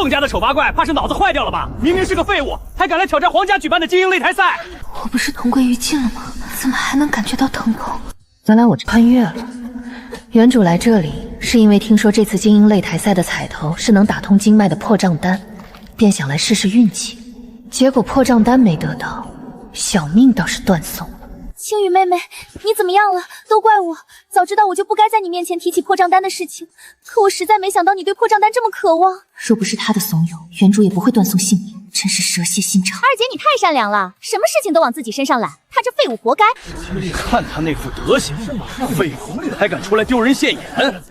凤家的丑八怪怕是脑子坏掉了吧？明明是个废物，还敢来挑战皇家举办的精英擂台赛！我不是同归于尽了吗？怎么还能感觉到疼痛？原来我穿越了。原主来这里是因为听说这次精英擂台赛的彩头是能打通经脉的破障丹，便想来试试运气。结果破障丹没得到，小命倒是断送了。青雨妹妹，你怎么样了？都怪我，早知道我就不该在你面前提起破障丹的事情。可我实在没想到你对破障丹这么渴望。若不是他的怂恿，原主也不会断送性命，真是蛇蝎心肠。二姐，你太善良了，什么事情都往自己身上揽，他这废物活该。看他那副德行，废物还敢出来丢人现眼！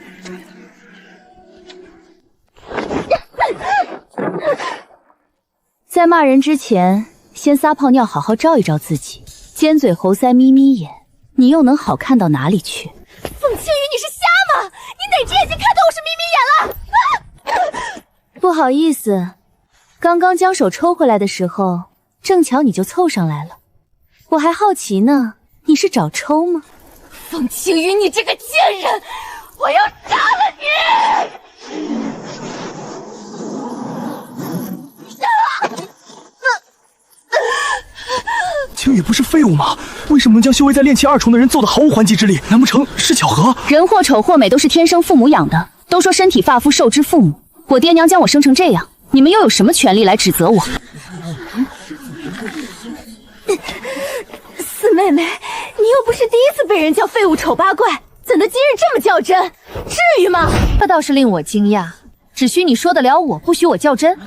在骂人之前，先撒泡尿好好照一照自己。尖嘴猴腮眯眯眼，你又能好看到哪里去？凤青羽，你是瞎吗？你哪只眼睛看透我是眯眯眼了？不好意思，刚刚将手抽回来的时候，正巧你就凑上来了。我还好奇呢，你是找抽吗？凤青羽，你这个贱人，我要杀了你！青羽不是废物吗？为什么能将修为在炼气2重的人揍得毫无还击之力？难不成是巧合？人或丑或美都是天生父母养的，都说身体发肤受之父母。我爹娘将我生成这样，你们又有什么权利来指责我？四妹妹，你又不是第一次被人叫废物丑八怪，怎的今日这么较真？至于吗？这倒是令我惊讶，只许你说得了我，不许我较真。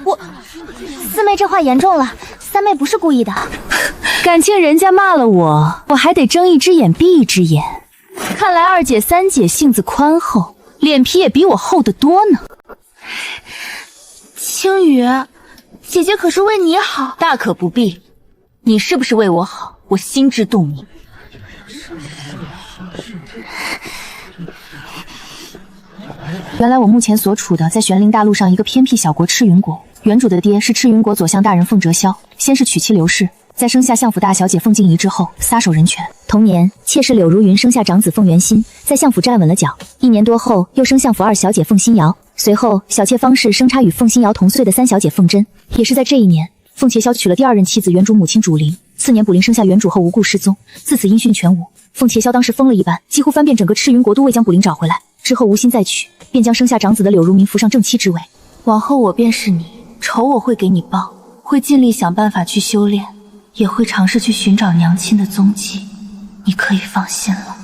四妹这话严重了，三妹不是故意的。感情人家骂了我，我还得睁一只眼闭一只眼。看来二姐三姐性子宽厚，脸皮也比我厚得多呢。青羽，姐姐可是为你好。大可不必，你是不是为我好，我心知肚明。原来我目前所处的在玄灵大陆上一个偏僻小国赤云国，原主的爹是赤云国左相大人凤哲霄，先是娶妻刘氏，在生下相府大小姐凤静怡之后撒手人权。同年，妾室柳如云生下长子凤元心，在相府站稳了脚。1年多后，又生相府二小姐凤新瑶，随后小妾方氏生差与凤新瑶同岁的3小姐凤珍。也是在这一年，凤茄霄娶了第2任妻子原主母亲主灵。次年，卜灵生下原主后无故失踪，自此音讯全无。凤茄霄当时疯了一般，几乎翻遍整个赤云国都未将卜灵找回来。之后无心再娶，便将生下长子的柳如明扶上正妻之位。往后我便是你，仇我会给你报，会尽力想办法去修炼，也会尝试去寻找娘亲的踪迹，你可以放心了。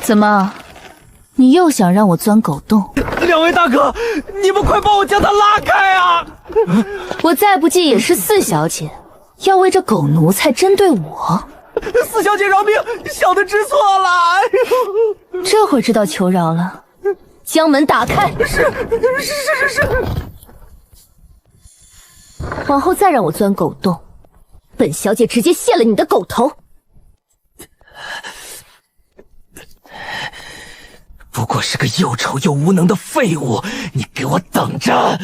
怎么，你又想让我钻狗洞？两位大哥，你们快帮我将他拉开啊！我再不济也是4小姐，要为这狗奴才针对我4小姐饶命，小的知错了。这会儿知道求饶了，将门打开。是。往后再让我钻狗洞，本小姐直接卸了你的狗头。不过是个又丑又无能的废物，你给我等着！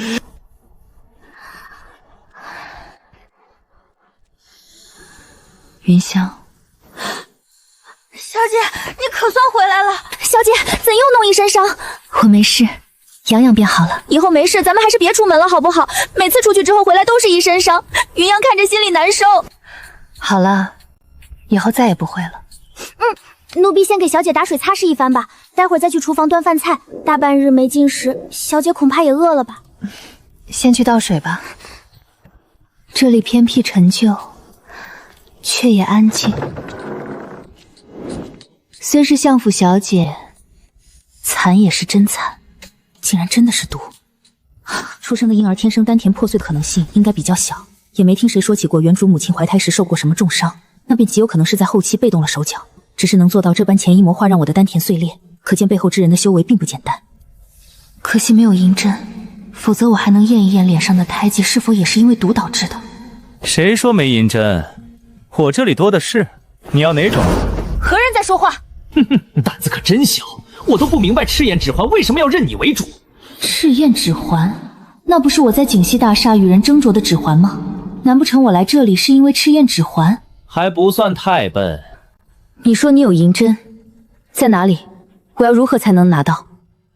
云香，小姐，你可算回来了。小姐，怎又弄一身伤？我没事，养养便好了。以后没事，咱们还是别出门了，好不好？每次出去之后回来都是一身伤，云阳看着心里难受。好了，以后再也不会了。奴婢先给小姐打水擦拭一番吧，待会儿再去厨房端饭菜。大半日没进食，小姐恐怕也饿了吧？先去倒水吧。这里偏僻陈旧，却也安静。虽是相府小姐，惨也是真惨，竟然真的是毒。出生的婴儿天生丹田破碎的可能性应该比较小，也没听谁说起过原主母亲怀胎时受过什么重伤，那便极有可能是在后期被动了手脚。只是能做到这般潜移默化让我的丹田碎裂，可见背后之人的修为并不简单。可惜没有银针，否则我还能验一验脸上的胎记是否也是因为毒导致的。谁说没银针？我这里多的是，你要哪种？何人在说话？哼哼，胆子可真小，我都不明白赤焰指环为什么要认你为主。赤焰指环，那不是我在景熙大厦与人争夺的指环吗？难不成我来这里是因为赤焰指环？还不算太笨。你说你有银针，在哪里？我要如何才能拿到？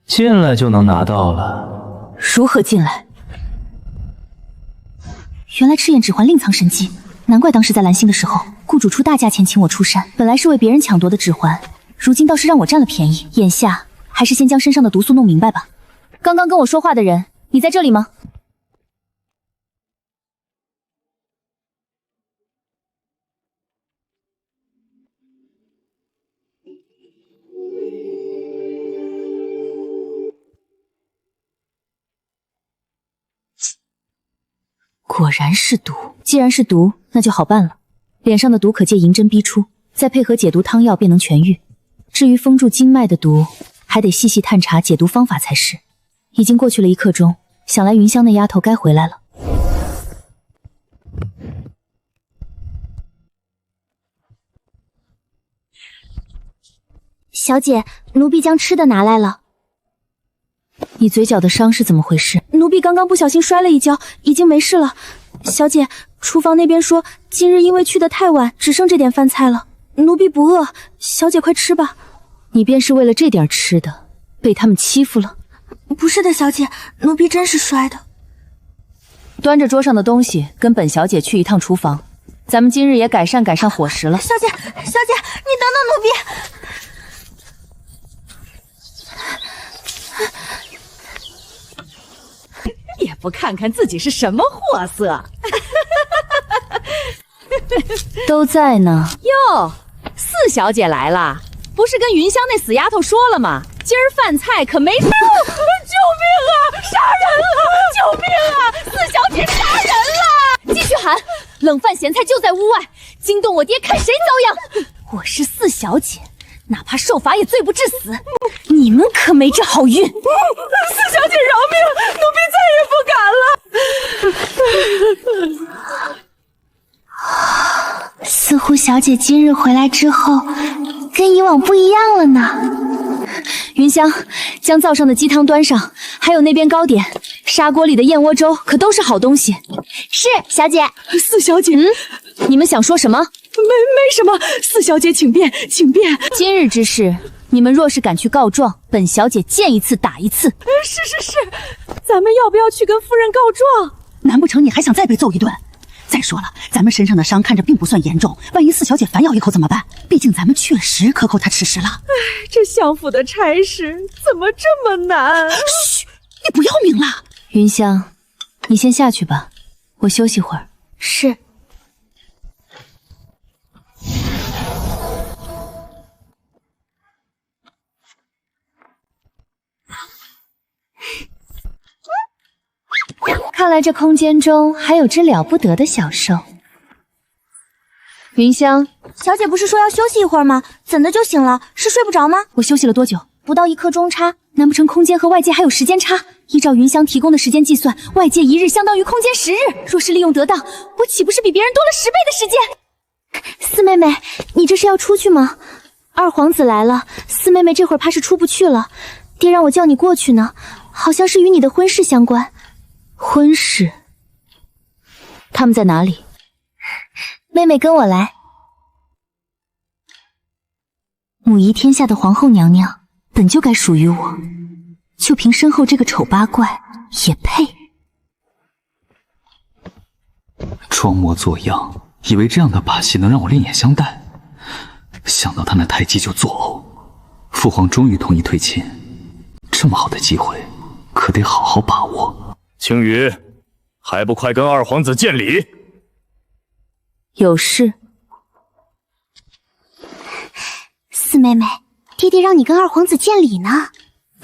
进来就能拿到了。如何进来？原来赤焰指环另藏神机，难怪当时在蓝星的时候，雇主出大价钱请我出山，本来是为别人抢夺的指环，如今倒是让我占了便宜。眼下还是先将身上的毒素弄明白吧。刚刚跟我说话的人，你在这里吗？果然是毒，既然是毒，那就好办了。脸上的毒可借银针逼出，再配合解毒汤药便能痊愈。至于封住经脉的毒，还得细细探查解毒方法才是。已经过去了1刻钟，想来云香那丫头该回来了。小姐，奴婢将吃的拿来了。你嘴角的伤是怎么回事？奴婢刚刚不小心摔了一跤，已经没事了。小姐，厨房那边说今日因为去得太晚，只剩这点饭菜了。奴婢不饿，小姐快吃吧。你便是为了这点吃的，被他们欺负了？不是的，小姐，奴婢真是摔的。端着桌上的东西，跟本小姐去一趟厨房。咱们今日也改善改善伙食了。小姐，你等等奴婢。也不看看自己是什么货色。都在呢。哟，四小姐来了，不是跟云香那死丫头说了吗？今儿饭菜可没。救命啊！杀人了！救命啊！四小姐杀人了！继续喊，冷饭咸菜就在屋外，惊动我爹，看谁遭殃！我是四小姐，哪怕受罚也罪不至死。你们可没这好运。四小姐饶命，奴婢再也不敢了。似乎小姐今日回来之后，跟以往不一样了呢。云香，将灶上的鸡汤端上，还有那边糕点，砂锅里的燕窝粥可都是好东西。是，小姐。四小姐，你们想说什么？没什么。四小姐，请便，请便。今日之事，你们若是敢去告状，本小姐见一次打一次。是，咱们要不要去跟夫人告状？难不成你还想再被揍一顿？再说了，咱们身上的伤看着并不算严重，万一四小姐反咬一口怎么办？毕竟咱们确实克扣她吃食了。这相府的差事怎么这么难？嘘，你不要命了？云香，你先下去吧，我休息会儿。是。看来这空间中还有只了不得的小兽。云香，小姐不是说要休息一会儿吗？怎的就醒了？是睡不着吗？我休息了多久？不到1刻钟差。难不成空间和外界还有时间差？依照云香提供的时间计算，外界1日相当于空间10日。若是利用得当，我岂不是比别人多了10倍的时间？四妹妹，你这是要出去吗？二皇子来了，四妹妹这会儿怕是出不去了。爹让我叫你过去呢，好像是与你的婚事相关。婚事？他们在哪里？妹妹跟我来。母仪天下的皇后娘娘本就该属于我，就凭身后这个丑八怪也配？装模作样，以为这样的把戏能让我另眼相待，想到他那胎记就作呕。父皇终于同意退亲，这么好的机会，可得好好把握。青羽，还不快跟二皇子见礼！有事。四妹妹，爹爹让你跟二皇子见礼呢。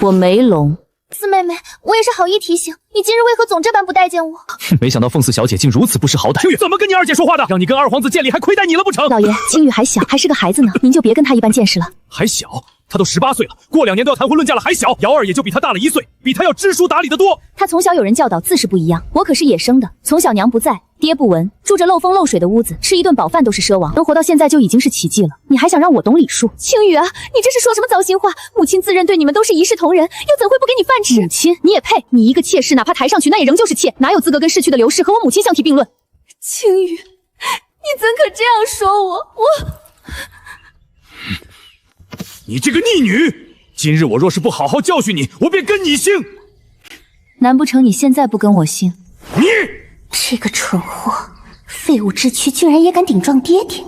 我没聋。四妹妹，我也是好意提醒你，今日为何总这般不待见我？没想到凤四小姐竟如此不识好歹。青羽怎么跟你二姐说话的？让你跟二皇子见礼，还亏待你了不成？老爷，青羽还小，还是个孩子呢，您就别跟他一般见识了。还小？他都18岁了，过2年都要谈婚论嫁了，还小。瑶儿也就比他大了1岁，比他要知书达理得多。他从小有人教导，自是不一样。我可是野生的，从小娘不在，爹不闻，住着漏风漏水的屋子，吃一顿饱饭都是奢望，能活到现在就已经是奇迹了。你还想让我懂礼数？青羽啊，你这是说什么糟心话？母亲自认对你们都是一视同仁，又怎会不给你饭吃？母亲，你也配？你一个妾室，哪怕抬上去，那也仍旧是妾，哪有资格跟逝去的刘氏和我母亲相提并论？青羽，你怎可这样说我？你这个逆女！今日我若是不好好教训你，我便跟你姓。难不成你现在不跟我姓？你这个蠢货，废物之躯居然也敢顶撞爹爹，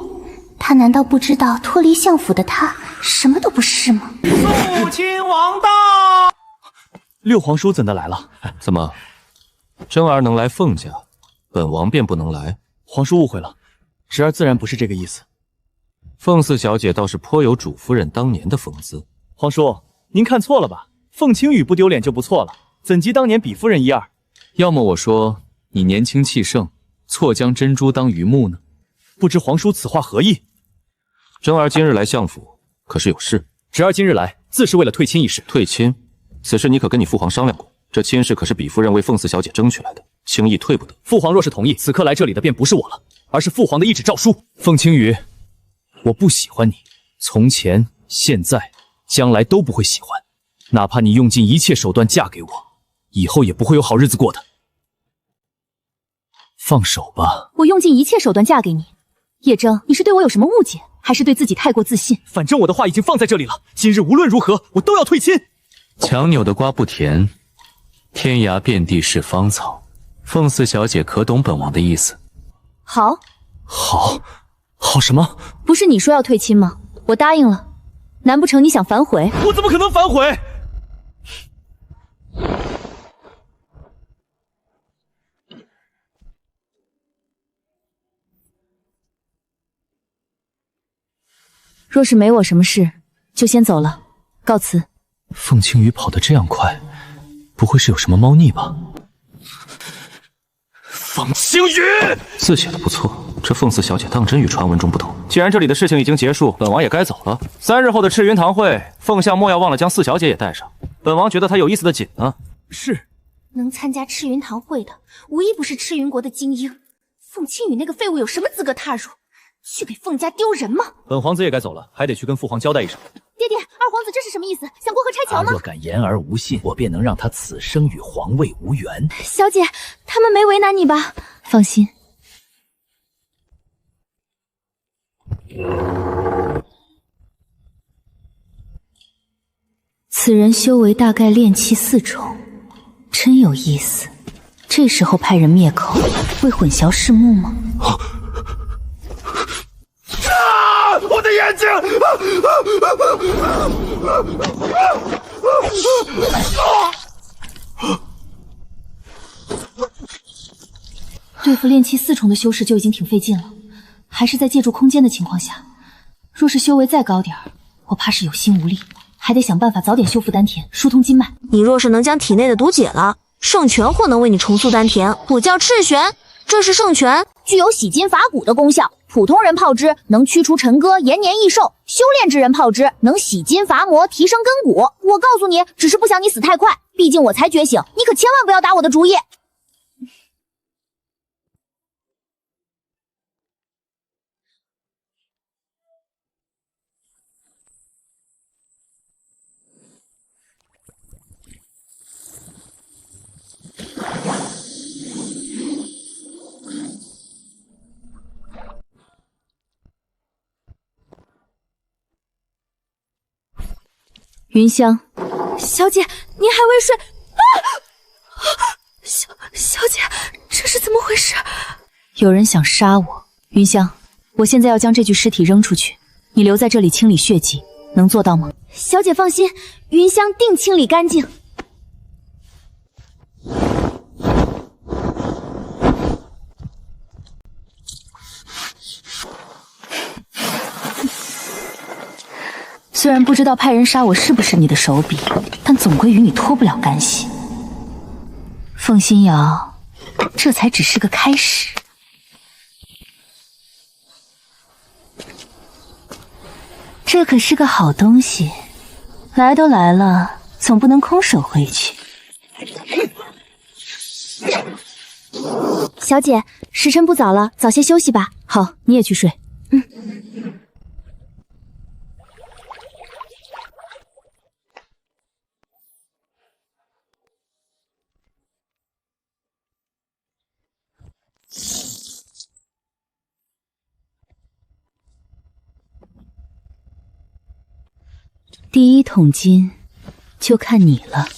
他难道不知道脱离相府的他什么都不是吗？父亲王到。六皇叔怎的来了？怎么，真儿能来凤家，本王便不能来？皇叔误会了，侄儿自然不是这个意思。凤四小姐倒是颇有主夫人当年的风姿。皇叔，您看错了吧？凤青羽不丢脸就不错了，怎及当年比夫人一二？要么我说你年轻气盛，错将珍珠当榆木呢？不知皇叔此话何意？真儿今日来相府，可是有事？侄儿今日来，自是为了退亲一事。退亲？此事你可跟你父皇商量过？这亲事可是比夫人为凤四小姐争取来的，轻易退不得。父皇若是同意，此刻来这里的便不是我了，而是父皇的一纸诏书。凤青羽，我不喜欢你，从前、现在、将来都不会喜欢。哪怕你用尽一切手段嫁给我，以后也不会有好日子过的。放手吧。我用尽一切手段嫁给你，叶征，你是对我有什么误解，还是对自己太过自信？反正我的话已经放在这里了，今日无论如何，我都要退亲。强扭的瓜不甜，天涯遍地是芳草。凤四小姐可懂本王的意思？好，好什么？不是你说要退亲吗？我答应了。难不成你想反悔？我怎么可能反悔？若是没我什么事，就先走了，告辞。凤青羽跑得这样快，不会是有什么猫腻吧？凤青羽字写的不错，这凤四小姐当真与传闻中不同。既然这里的事情已经结束，本王也该走了。3日后的赤云堂会，凤相莫要忘了将四小姐也带上。本王觉得她有意思的紧呢。是，能参加赤云堂会的，无一不是赤云国的精英。凤青羽那个废物有什么资格踏入？去给凤家丢人吗？本皇子也该走了，还得去跟父皇交代一声。爹爹，二皇子这是什么意思？想过河拆桥吗？若敢言而无信，我便能让他此生与皇位无缘。小姐，他们没为难你吧？放心。此人修为大概炼气4重，真有意思。这时候派人灭口，为混淆视目吗？我的眼睛！对付炼气4重的修士就已经挺费劲了，还是在借助空间的情况下。若是修为再高点儿，我怕是有心无力，还得想办法早点修复丹田，疏通经脉。你若是能将体内的毒解了，圣泉或能为你重塑丹田。我叫赤玄，这是圣泉，具有洗筋伐骨的功效。普通人泡之能驱除沉歌，延年益寿；修炼之人泡之能洗筋伐魔，提升根骨。我告诉你，只是不想你死太快，毕竟我才觉醒，你可千万不要打我的主意。云香，小姐，您还未睡啊！小姐，这是怎么回事？有人想杀我。云香，我现在要将这具尸体扔出去，你留在这里清理血迹，能做到吗？小姐放心，云香定清理干净。虽然不知道派人杀我是不是你的手笔，但总归与你脱不了干系。凤心瑶，这才只是个开始。这可是个好东西，来都来了，总不能空手回去。小姐，时辰不早了，早些休息吧。好，你也去睡。第一桶金就看你了。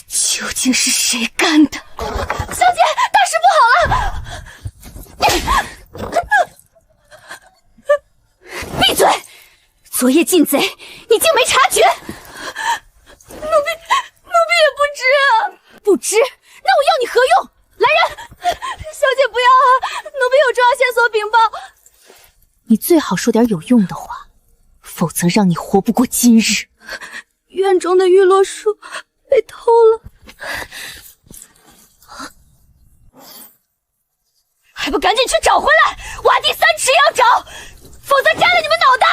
究竟是谁干的？小姐，大事不好了！闭嘴！昨夜进贼，你竟没察觉？奴婢也不知啊！不知？那我要你何用？来人！小姐不要啊！奴婢有重要线索禀报。你最好说点有用的话，否则让你活不过今日。院中的玉落树被偷了。还不赶紧去找回来！挖地3尺也要找，否则摘了你们脑袋！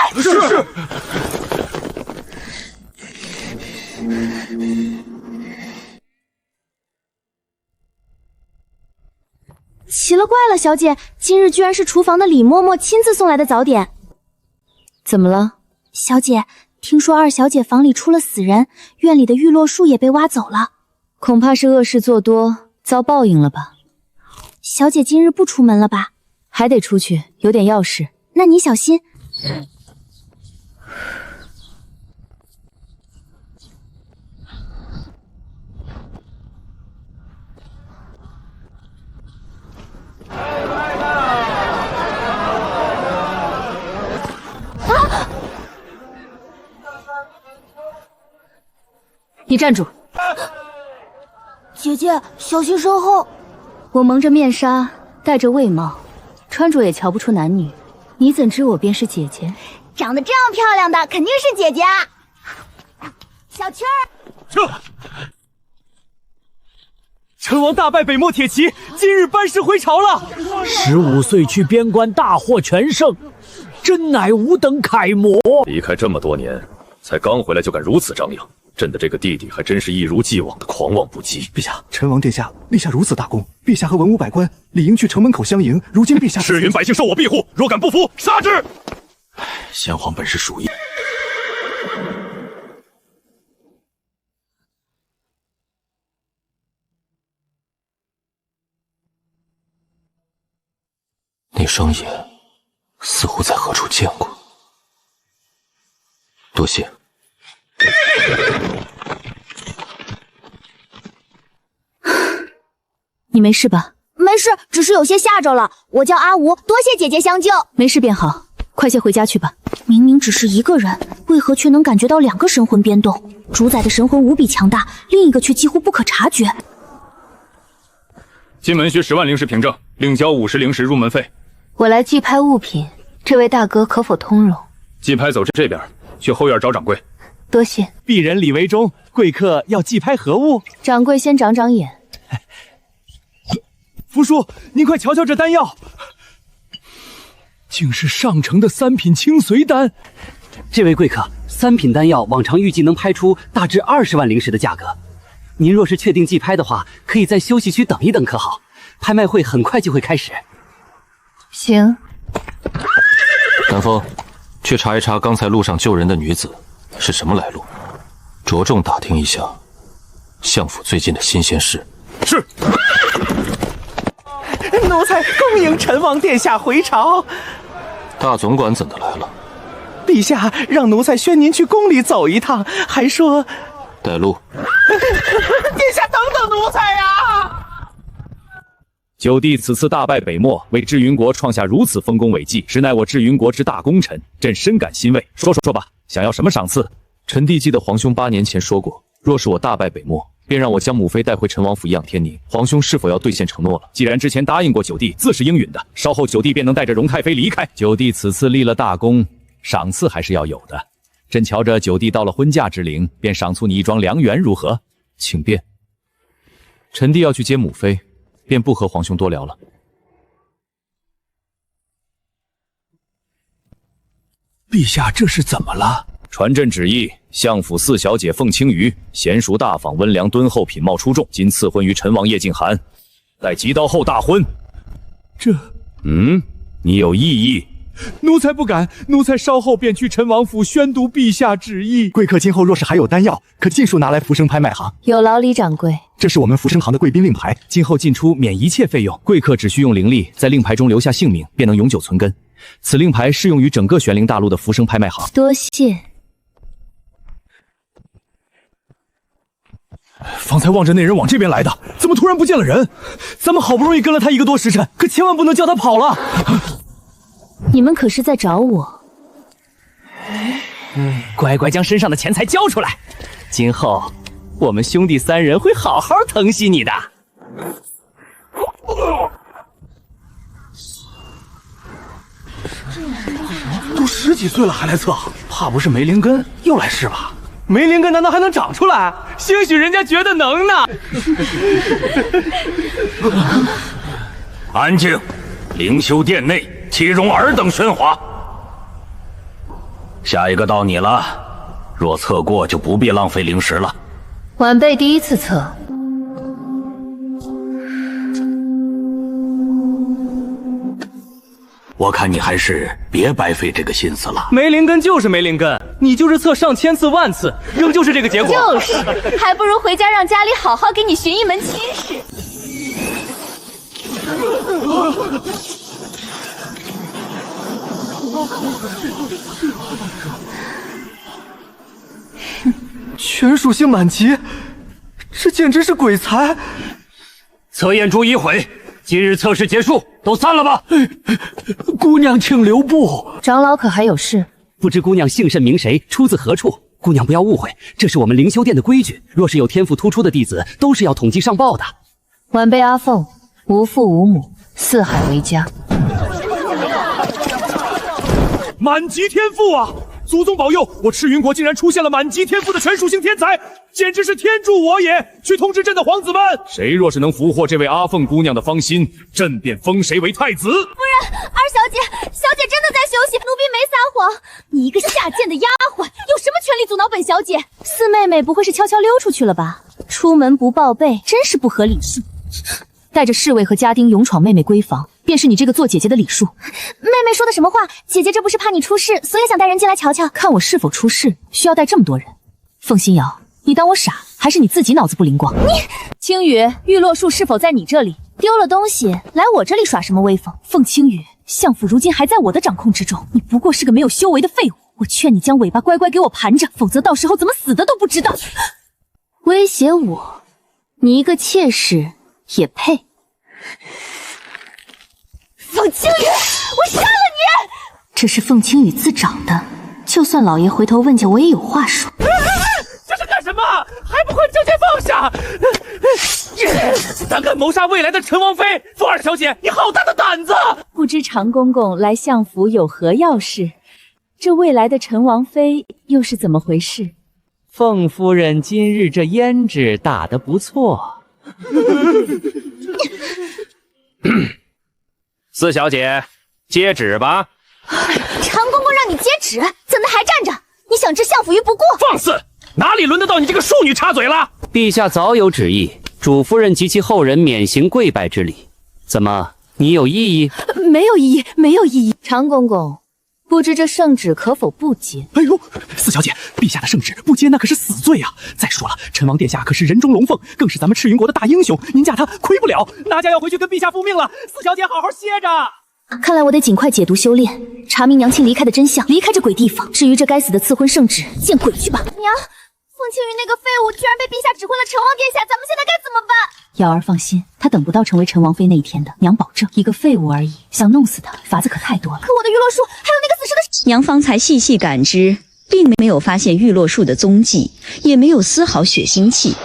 奇了怪了，小姐，今日居然是厨房的李嬷嬷亲自送来的早点。怎么了？小姐，听说二小姐房里出了死人，院里的玉落树也被挖走了，恐怕是恶事做多，遭报应了吧。小姐今日不出门了吧？还得出去，有点要事。那你小心。你站住！姐姐，小心身后。我蒙着面纱，戴着卫帽，穿着也瞧不出男女，你怎知我便是姐姐？长得这样漂亮的肯定是姐姐。小曲儿，撤！陈王大败北漠铁骑，今日班师回朝了。15岁去边关大获全胜，真乃吾等楷模。离开这么多年，才刚回来就敢如此张扬，朕的这个弟弟还真是一如既往的狂妄不羁。陛下，陈王殿下立下如此大功，陛下和文武百官理应去城门口相迎。如今陛下赤云百姓受我庇护，若敢不服，杀之！先皇本是属意。你双眼似乎在何处见过，多谢。你没事吧？没事，只是有些吓着了。我叫阿吴，多谢姐姐相救。没事便好，快些回家去吧。明明只是一个人，为何却能感觉到2个神魂变动？主宰的神魂无比强大，另一个却几乎不可察觉。进门需10万灵石凭证，另交50灵石入门费。我来寄拍物品，这位大哥可否通融？寄拍走这边，去后院找掌柜。多谢。鄙人李维忠，贵客要寄拍何物？掌柜先长长眼。福叔，您快瞧瞧这丹药，竟是上乘的3品清髓丹。这位贵客，3品丹药往常预计能拍出大致20万灵石的价格。您若是确定寄拍的话，可以在休息区等一等，可好？拍卖会很快就会开始。行。南风，去查一查刚才路上救人的女子是什么来路，着重打听一下相府最近的新鲜事。是。奴才恭迎陈王殿下回朝。大总管怎的来了？陛下让奴才宣您去宫里走一趟，还说带路。殿下等等奴才呀！九弟此次大败北漠，为智云国创下如此丰功伟绩，实乃我智云国之大功臣，朕深感欣慰。说吧，想要什么赏赐？臣弟记得皇兄8年前说过，若是我大败北漠，便让我将母妃带回陈王府颐养天宁。皇兄是否要兑现承诺了？既然之前答应过九弟，自是应允的。稍后九弟便能带着容太妃离开。九弟此次立了大功，赏赐还是要有的。朕瞧着九弟到了婚嫁之龄，便赏赐你一桩良缘，如何？请便。臣弟要去接母妃，便不和皇兄多聊了。陛下这是怎么了？传朕旨意，相府4小姐凤青瑜娴熟大方、温良敦厚、品貌出众，今赐婚于陈王叶敬寒，待及刀后大婚。这……你有异议？奴才不敢，奴才稍后便去陈王府宣读陛下旨意。贵客今后若是还有丹药，可尽数拿来浮生拍卖行。有劳李掌柜。这是我们浮生行的贵宾令牌，今后进出免一切费用，贵客只需用灵力在令牌中留下姓名，便能永久存根。此令牌适用于整个玄灵大陆的浮生拍卖行。多谢。方才望着那人往这边来的，怎么突然不见了人？咱们好不容易跟了他1个多时辰，可千万不能叫他跑了。你们可是在找我？乖乖将身上的钱财交出来，今后我们兄弟3人会好好疼惜你的。都10几岁了还来测，怕不是没灵根又来试吧？没灵根难道还能长出来？兴许人家觉得能呢。安静，灵修殿内岂容尔等喧哗。下一个到你了，若测过就不必浪费灵石了。晚辈第一次测。我看你还是别白费这个心思了。没灵根就是没灵根，你就是测上千次万次，仍旧是这个结果。就是，还不如回家让家里好好给你寻一门亲事。全属性满级，这简直是鬼才！测验珠已毁，今日测试结束，都散了吧。姑娘请留步。长老可还有事？不知姑娘姓甚名谁，出自何处？姑娘不要误会，这是我们灵修殿的规矩。若是有天赋突出的弟子，都是要统计上报的。晚辈阿凤，无父无母，四海为家。满级天赋啊！祖宗保佑，我赤云国竟然出现了满级天赋的全属性天才，简直是天助我也！去通知朕的皇子们，谁若是能俘获这位阿凤姑娘的芳心，朕便封谁为太子。夫人，二小姐，小姐真的在休息，奴婢没撒谎。你一个下贱的丫鬟，有什么权利阻挠本小姐？四妹妹不会是悄悄溜出去了吧？出门不报备，真是不合礼数。带着侍卫和家丁勇闯妹妹闺房，便是你这个做姐姐的礼数。妹妹说的什么话？姐姐这不是怕你出事，所以想带人进来瞧瞧。看我是否出事，需要带这么多人。凤心瑶，你当我傻，还是你自己脑子不灵光？青羽，玉落树是否在你这里？丢了东西，来我这里耍什么威风？凤青羽，相府如今还在我的掌控之中，你不过是个没有修为的废物。我劝你将尾巴乖乖给我盘着，否则到时候怎么死的都不知道。威胁我，你一个妾室也配？凤青羽，我杀了你！这是凤青羽自找的，就算老爷回头问见，我也有话说。这是干什么？还不快将剑放下！胆敢谋杀未来的陈王妃，凤二小姐，你好大的胆子！不知常公公来相府有何要事？这未来的陈王妃又是怎么回事？凤夫人今日这胭脂打得不错。四小姐，接旨吧。常公公让你接旨，怎的还站着？你想置相府于不顾？放肆！哪里轮得到你这个庶女插嘴了？陛下早有旨意，主夫人及其后人免行跪拜之礼。怎么，你有异议？没有异议，没有异议。常公公，不知这圣旨可否不接？哎呦，四小姐，陛下的圣旨不接那可是死罪啊！再说了，陈王殿下可是人中龙凤，更是咱们赤云国的大英雄，您驾他亏不了。哪家要回去跟陛下复命了？四小姐好好歇着。看来我得尽快解毒修炼，查明娘亲离开的真相，离开这鬼地方。至于这该死的赐婚圣旨，见鬼去吧！娘，凤青羽那个废物居然被陛下指挥了陈王殿下，咱们现在该怎么办？瑶儿放心，他等不到成为陈王妃那一天的，娘保证。一个废物而已，想弄死他，法子可太多了。可我的玉落树，还有那个死尸的……娘方才细细感知，并没有发现玉落树的踪迹，也没有丝毫血腥气，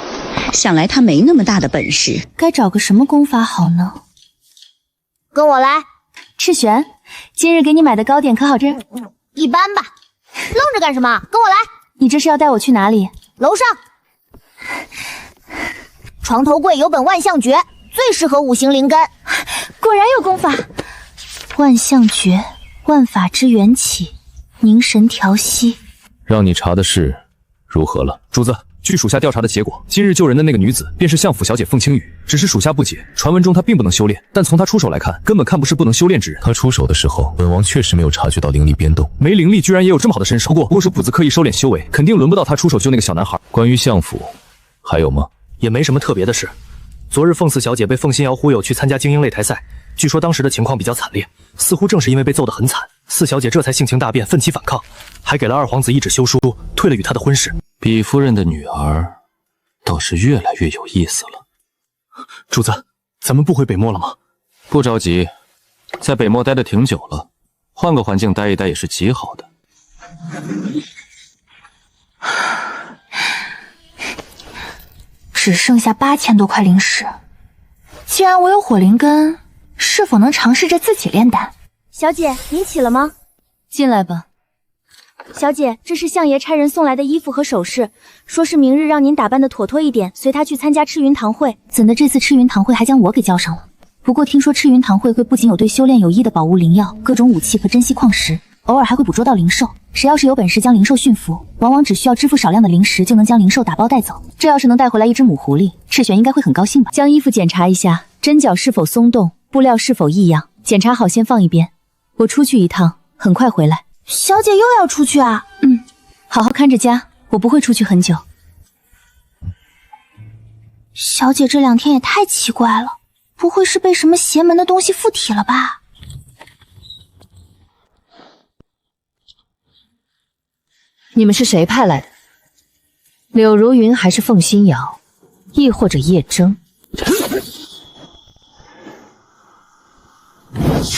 想来他没那么大的本事。该找个什么功法好呢？跟我来。赤璇，今日给你买的糕点可好吃？一般吧。愣着干什么？跟我来。你这是要带我去哪里？楼上。床头柜有本万象诀，最适合五行灵根。果然有功法。万象诀，万法之缘起，凝神调息。让你查的事如何了？主子，据属下调查的结果，今日救人的那个女子便是相府小姐凤青羽。只是属下不解，传闻中她并不能修炼，但从她出手来看，根本看不是不能修炼之人。她出手的时候，本王确实没有察觉到灵力变动。没灵力居然也有这么好的身手，不过是谱子刻意收敛修为，肯定轮不到她出手救那个小男孩。关于相府，还有吗？也没什么特别的事。昨日凤四小姐被凤新瑶忽悠去参加精英擂台赛，据说当时的情况比较惨烈，似乎正是因为被揍得很惨，四小姐这才性情大变，奋起反抗，还给了二皇子一纸休书，退了与他的婚事。比夫人的女儿倒是越来越有意思了。主子，咱们不回北漠了吗？不着急，在北漠待得挺久了，换个环境待一待也是极好的。只剩下8000多块灵石，既然我有火灵根，是否能尝试着自己炼丹？小姐，您起了吗？进来吧。小姐，这是相爷差人送来的衣服和首饰，说是明日让您打扮的妥妥一点，随他去参加赤云堂会。怎的这次赤云堂会还将我给叫上了？不过听说赤云堂会不仅有对修炼有益的宝物灵药、各种武器和珍稀矿石，偶尔还会捕捉到灵兽。谁要是有本事将灵兽驯服，往往只需要支付少量的灵石就能将灵兽打包带走。这要是能带回来一只母狐狸，赤玄应该会很高兴吧？将衣服检查一下，针脚是否松动，布料是否异样，检查好先放一边。我出去一趟，很快回来。小姐又要出去啊？好好看着家，我不会出去很久。小姐这2天也太奇怪了，不会是被什么邪门的东西附体了吧？你们是谁派来的？柳如云还是凤新瑶，亦或者叶征？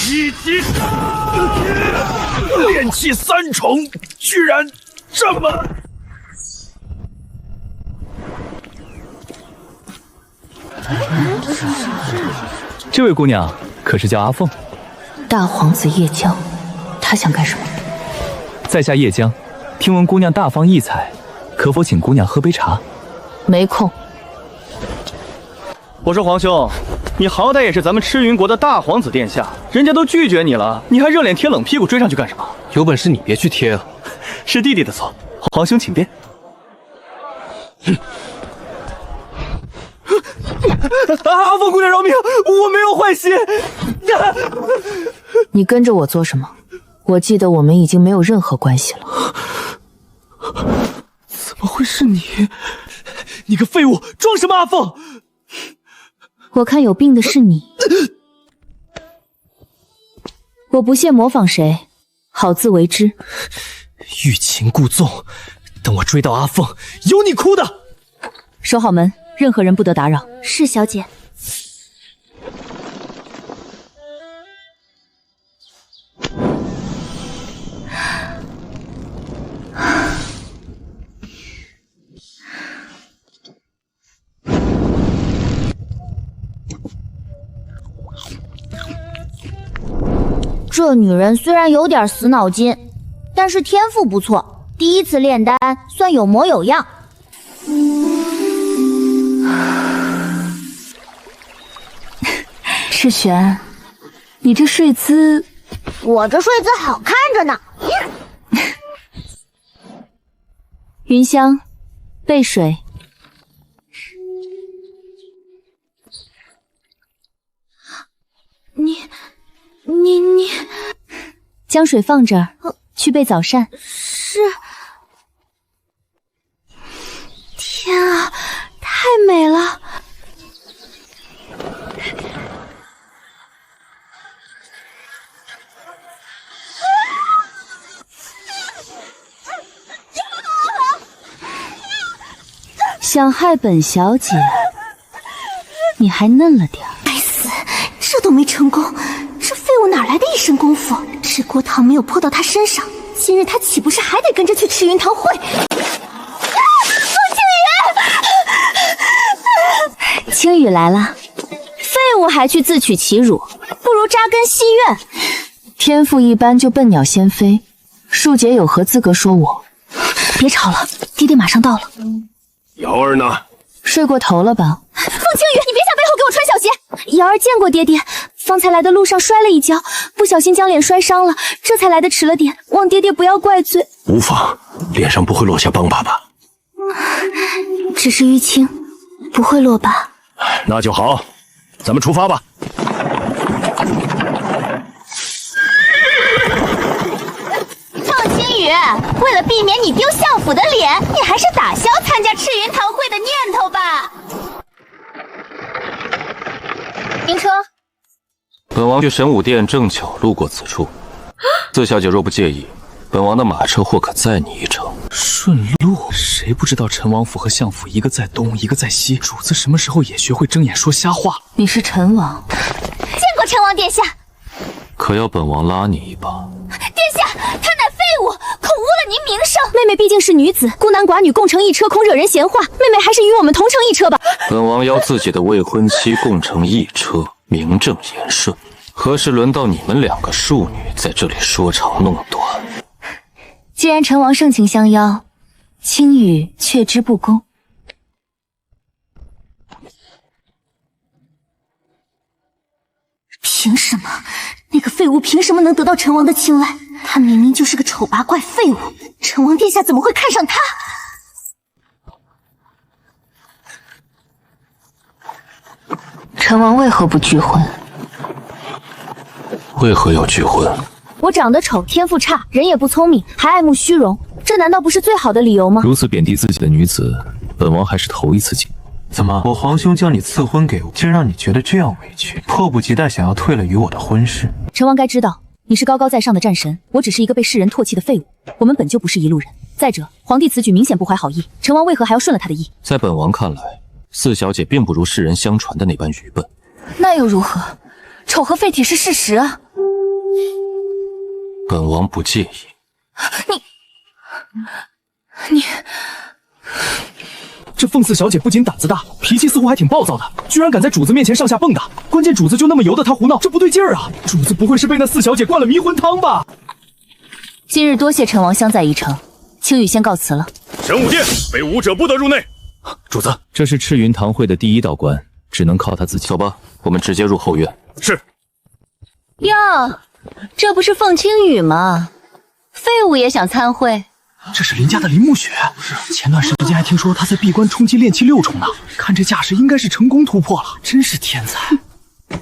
一击炼气3重，居然这么……这位姑娘可是叫阿凤？大皇子叶江，他想干什么？在下叶江，听闻姑娘大方异彩，可否请姑娘喝杯茶？没空。我说皇兄，你好歹也是咱们赤云国的大皇子殿下，人家都拒绝你了，你还热脸贴冷屁股追上去干什么？有本事你别去贴啊！是弟弟的错，皇兄请便。阿凤姑娘饶命，我没有坏心。你跟着我做什么？我记得我们已经没有任何关系了。怎么会是你？你个废物，装什么阿凤？我看有病的是你。我不屑模仿谁，好自为之。欲擒故纵，等我追到阿凤，有你哭的！守好门，任何人不得打扰。是小姐。这女人虽然有点死脑筋，但是天赋不错，第一次炼丹算有模有样。赤玄，你这睡姿……我这睡姿好看着呢。云香，备水。你，将水放这儿，去备早膳。是。天啊，太美了！想害本小姐，你还嫩了点儿。该死，这都没成功，这废物哪来的一身功夫？这锅汤没有泼到他身上，今日他岂不是还得跟着去赤云堂会？青羽来了，废物还去自取其辱，不如扎根西院。天赋一般就笨鸟先飞，庶姐有何资格说我？别吵了，爹爹马上到了。瑶儿呢？睡过头了吧？凤青羽，你别想背后给我穿小鞋！瑶儿见过爹爹，方才来的路上摔了一跤，不小心将脸摔伤了，这才来的迟了点，望爹爹不要怪罪。无妨，脸上不会落下伤疤吧？只是淤青，不会落疤。那就好，咱们出发吧。凤青羽，为了避免你丢相府的脸，你还是打消参加赤云堂会的念头吧。停车。本王去神武殿正巧路过此处，四小姐若不介意，本王的马车或可载你一程。顺路？谁不知道陈王府和相府一个在东，一个在西？主子什么时候也学会睁眼说瞎话？你是陈王？见过陈王殿下。可要本王拉你一把？殿下，他乃废物，恐污了您名声。妹妹毕竟是女子，孤男寡女共乘一车，恐惹人闲话。妹妹还是与我们同乘一车吧。本王邀自己的未婚妻共乘一车，名正言顺。何时轮到你们两个庶女在这里说长弄短？既然陈王盛情相邀，青羽却之不恭。凭什么？那个废物凭什么能得到陈王的青睐？他明明就是个丑八怪废物，陈王殿下怎么会看上他？陈王为何不拒婚？为何要拒婚？我长得丑，天赋差，人也不聪明，还爱慕虚荣，这难道不是最好的理由吗？如此贬低自己的女子，本王还是头一次见。怎么，我皇兄将你赐婚给我，竟让你觉得这样委屈，迫不及待想要退了与我的婚事？陈王该知道，你是高高在上的战神，我只是一个被世人唾弃的废物，我们本就不是一路人。再者，皇帝此举明显不怀好意，陈王为何还要顺了他的意？在本王看来，四小姐并不如世人相传的那般愚笨。那又如何？丑和废铁是事实啊。本王不介意。你，这凤四小姐不仅胆子大，脾气似乎还挺暴躁的，居然敢在主子面前上下蹦跶。关键主子就那么由得她胡闹，这不对劲儿啊！主子不会是被那四小姐灌了迷魂汤吧？今日多谢陈王相在一程，青羽先告辞了。神武殿，非武者不得入内。主子，这是赤云堂会的第一道关，只能靠他自己。走吧，我们直接入后院。是。哟，这不是凤青羽吗？废物也想参会？这是林家的林暮雪。前段时间还听说她在闭关冲击炼气6重呢，看这架势应该是成功突破了，真是天才。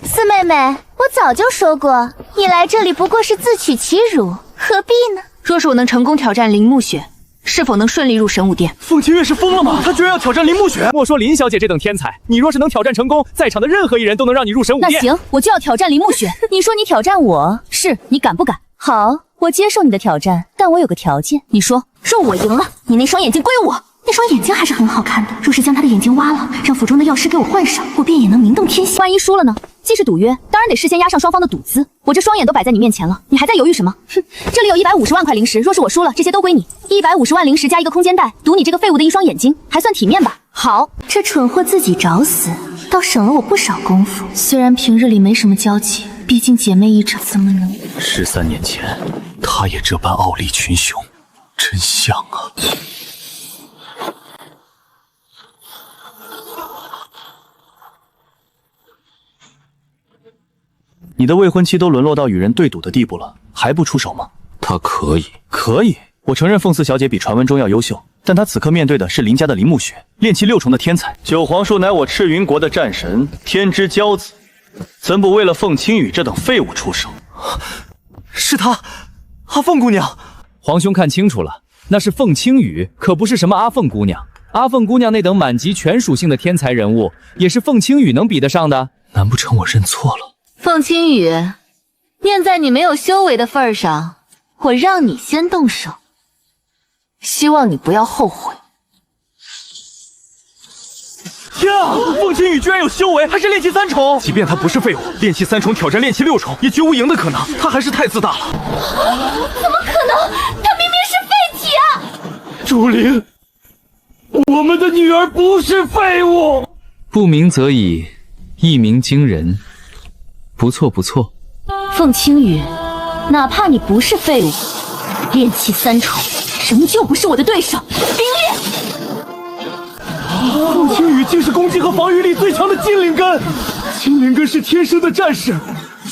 四妹妹，我早就说过，你来这里不过是自取其辱，何必呢？若是我能成功挑战林暮雪，是否能顺利入神武殿？凤清月是疯了吗？她居然要挑战林暮雪！莫说林小姐这等天才，你若是能挑战成功，在场的任何一人都能让你入神武殿。那行，我就要挑战林暮雪。你说你挑战我，是你敢不敢？好，我接受你的挑战，但我有个条件。你说。若我赢了，你那双眼睛归我。那双眼睛还是很好看的，若是将他的眼睛挖了，让府中的药师给我换上，我便也能名动天下。万一输了呢？既是赌约，当然得事先压上双方的赌资。我这双眼都摆在你面前了，你还在犹豫什么？哼，这里有150万块灵石，若是我输了，这些都归你。150万灵石加一个空间袋，赌你这个废物的一双眼睛，还算体面吧？好，这蠢货自己找死，倒省了我不少功夫。虽然平日里没什么交集，毕竟姐妹一场，怎么能？13年前，她也这般傲立群雄，真像啊！你的未婚妻都沦落到与人对赌的地步了，还不出手吗？她可以，可以。我承认凤四小姐比传闻中要优秀，但她此刻面对的是林家的林暮雪，炼气6重的天才。九皇叔乃我赤云国的战神，天之骄子，怎不为了凤青羽这等废物出手？是她，阿凤姑娘。皇兄看清楚了，那是凤青羽，可不是什么阿凤姑娘。阿凤姑娘那等满级全属性的天才人物，也是凤青羽能比得上的。难不成我认错了？凤青羽，念在你没有修为的份上，我让你先动手，希望你不要后悔。天啊！凤青羽居然有修为，还是炼气3重！即便他不是废物，炼气3重挑战炼气6重，也绝无赢的可能。他还是太自大了。怎么可能？他明明是废体啊！竹灵，我们的女儿不是废物。不鸣则已，一鸣惊人。不错不错，凤青羽，哪怕你不是废物，炼气3重，仍旧不是我的对手。冰裂！凤青羽竟是攻击和防御力最强的金灵根，金灵根是天生的战士，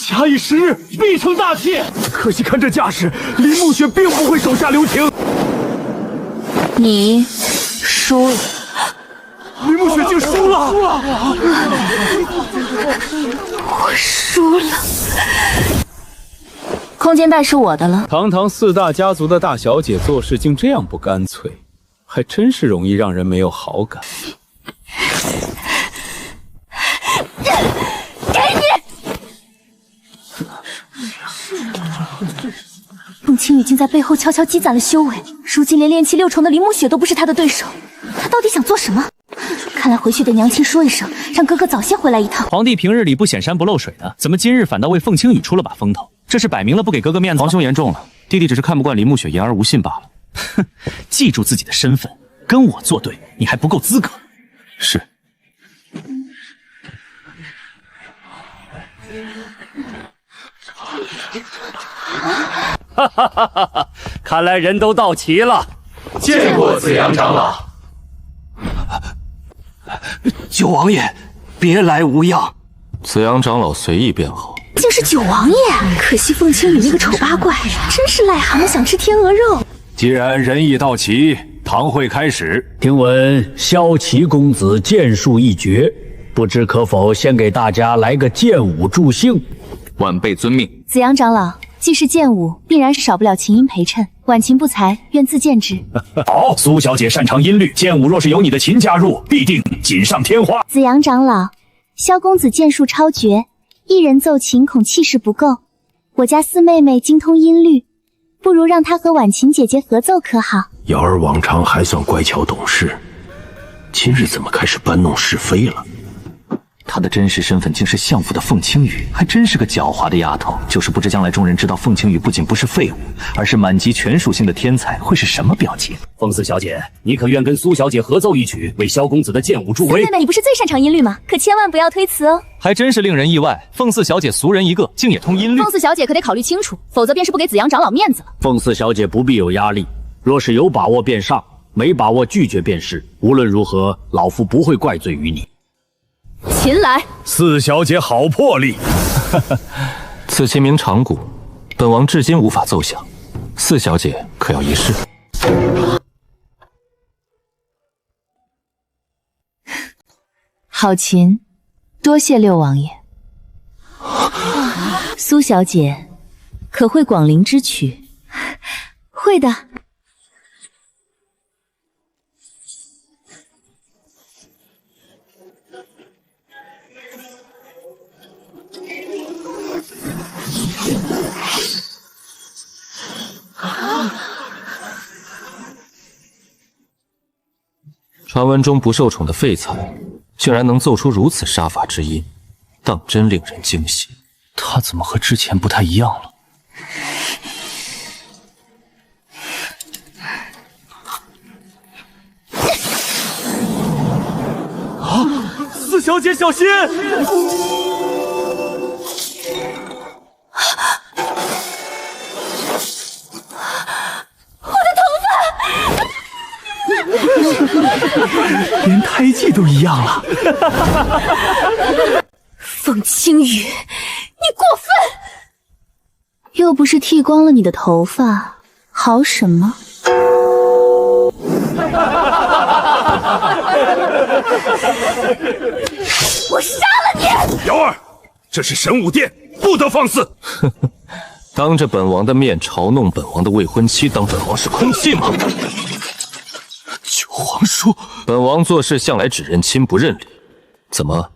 假以时日必成大器。可惜看这架势，林暮雪并不会手下留情。你输了。林暮雪竟输了！我输了，空间带是我的了。堂堂4大家族的大小姐做事竟这样不干脆，还真是容易让人没有好感。给你！孟青雨竟在背后悄悄积攒了修为，如今连炼气6重的林暮雪都不是他的对手，他到底想做什么？看来回去得娘亲说一声，让哥哥早些回来一趟。皇帝平日里不显山不露水的，怎么今日反倒为凤青雨出了把风头？这是摆明了不给哥哥面子。皇兄言重了，弟弟只是看不惯林暮雪言而无信罢了。哼，记住自己的身份，跟我作对，你还不够资格。是。哈哈哈哈！看来人都到齐了。见过子阳长老。九王爷，别来无恙。子阳长老随意便好。竟是九王爷，可惜凤青雨那个丑八怪，真是癞蛤蟆想吃天鹅肉。既然人已到齐，堂会开始。听闻萧齐公子剑术一绝，不知可否先给大家来个剑舞助兴？晚辈遵命。子阳长老，既是剑舞，必然是少不了琴音陪衬，晚琴不才，愿自荐之。好，苏小姐擅长音律，剑舞若是有你的琴加入，必定锦上添花。子阳长老，萧公子剑术超绝，一人奏琴恐气势不够，我家四妹妹精通音律，不如让她和婉琴姐姐合奏可好？瑶儿往常还算乖巧懂事，今日怎么开始搬弄是非了？她的真实身份竟是相府的凤青雨，还真是个狡猾的丫头。就是不知将来众人知道凤青雨不仅不是废物，而是满级全属性的天才，会是什么表情？凤四小姐，你可愿跟苏小姐合奏一曲，为萧公子的剑舞助威？四妹妹，你不是最擅长音律吗？可千万不要推辞哦。还真是令人意外，凤四小姐俗人一个，竟也通音律。凤四小姐可得考虑清楚，否则便是不给子阳长老面子了。凤四小姐不必有压力，若是有把握便上，没把握拒绝便是。无论如何，老夫不会怪罪于你。琴来，四小姐好魄力。此琴名长鼓，本王至今无法奏响，四小姐可要一试？好琴，多谢六王爷。苏小姐，可会广陵之曲？会的。传闻中不受宠的废材，竟然能奏出如此杀伐之音，当真令人惊喜。他怎么和之前不太一样了？啊！四小姐小心！连胎记都一样了。凤青雨，你过分！又不是剃光了你的头发，好什么？我杀了你！瑶儿，这是神武殿，不得放肆！当着本王的面嘲弄本王的未婚妻，当本王是空气吗？九皇叔，本王做事向来只认亲不认理，怎么，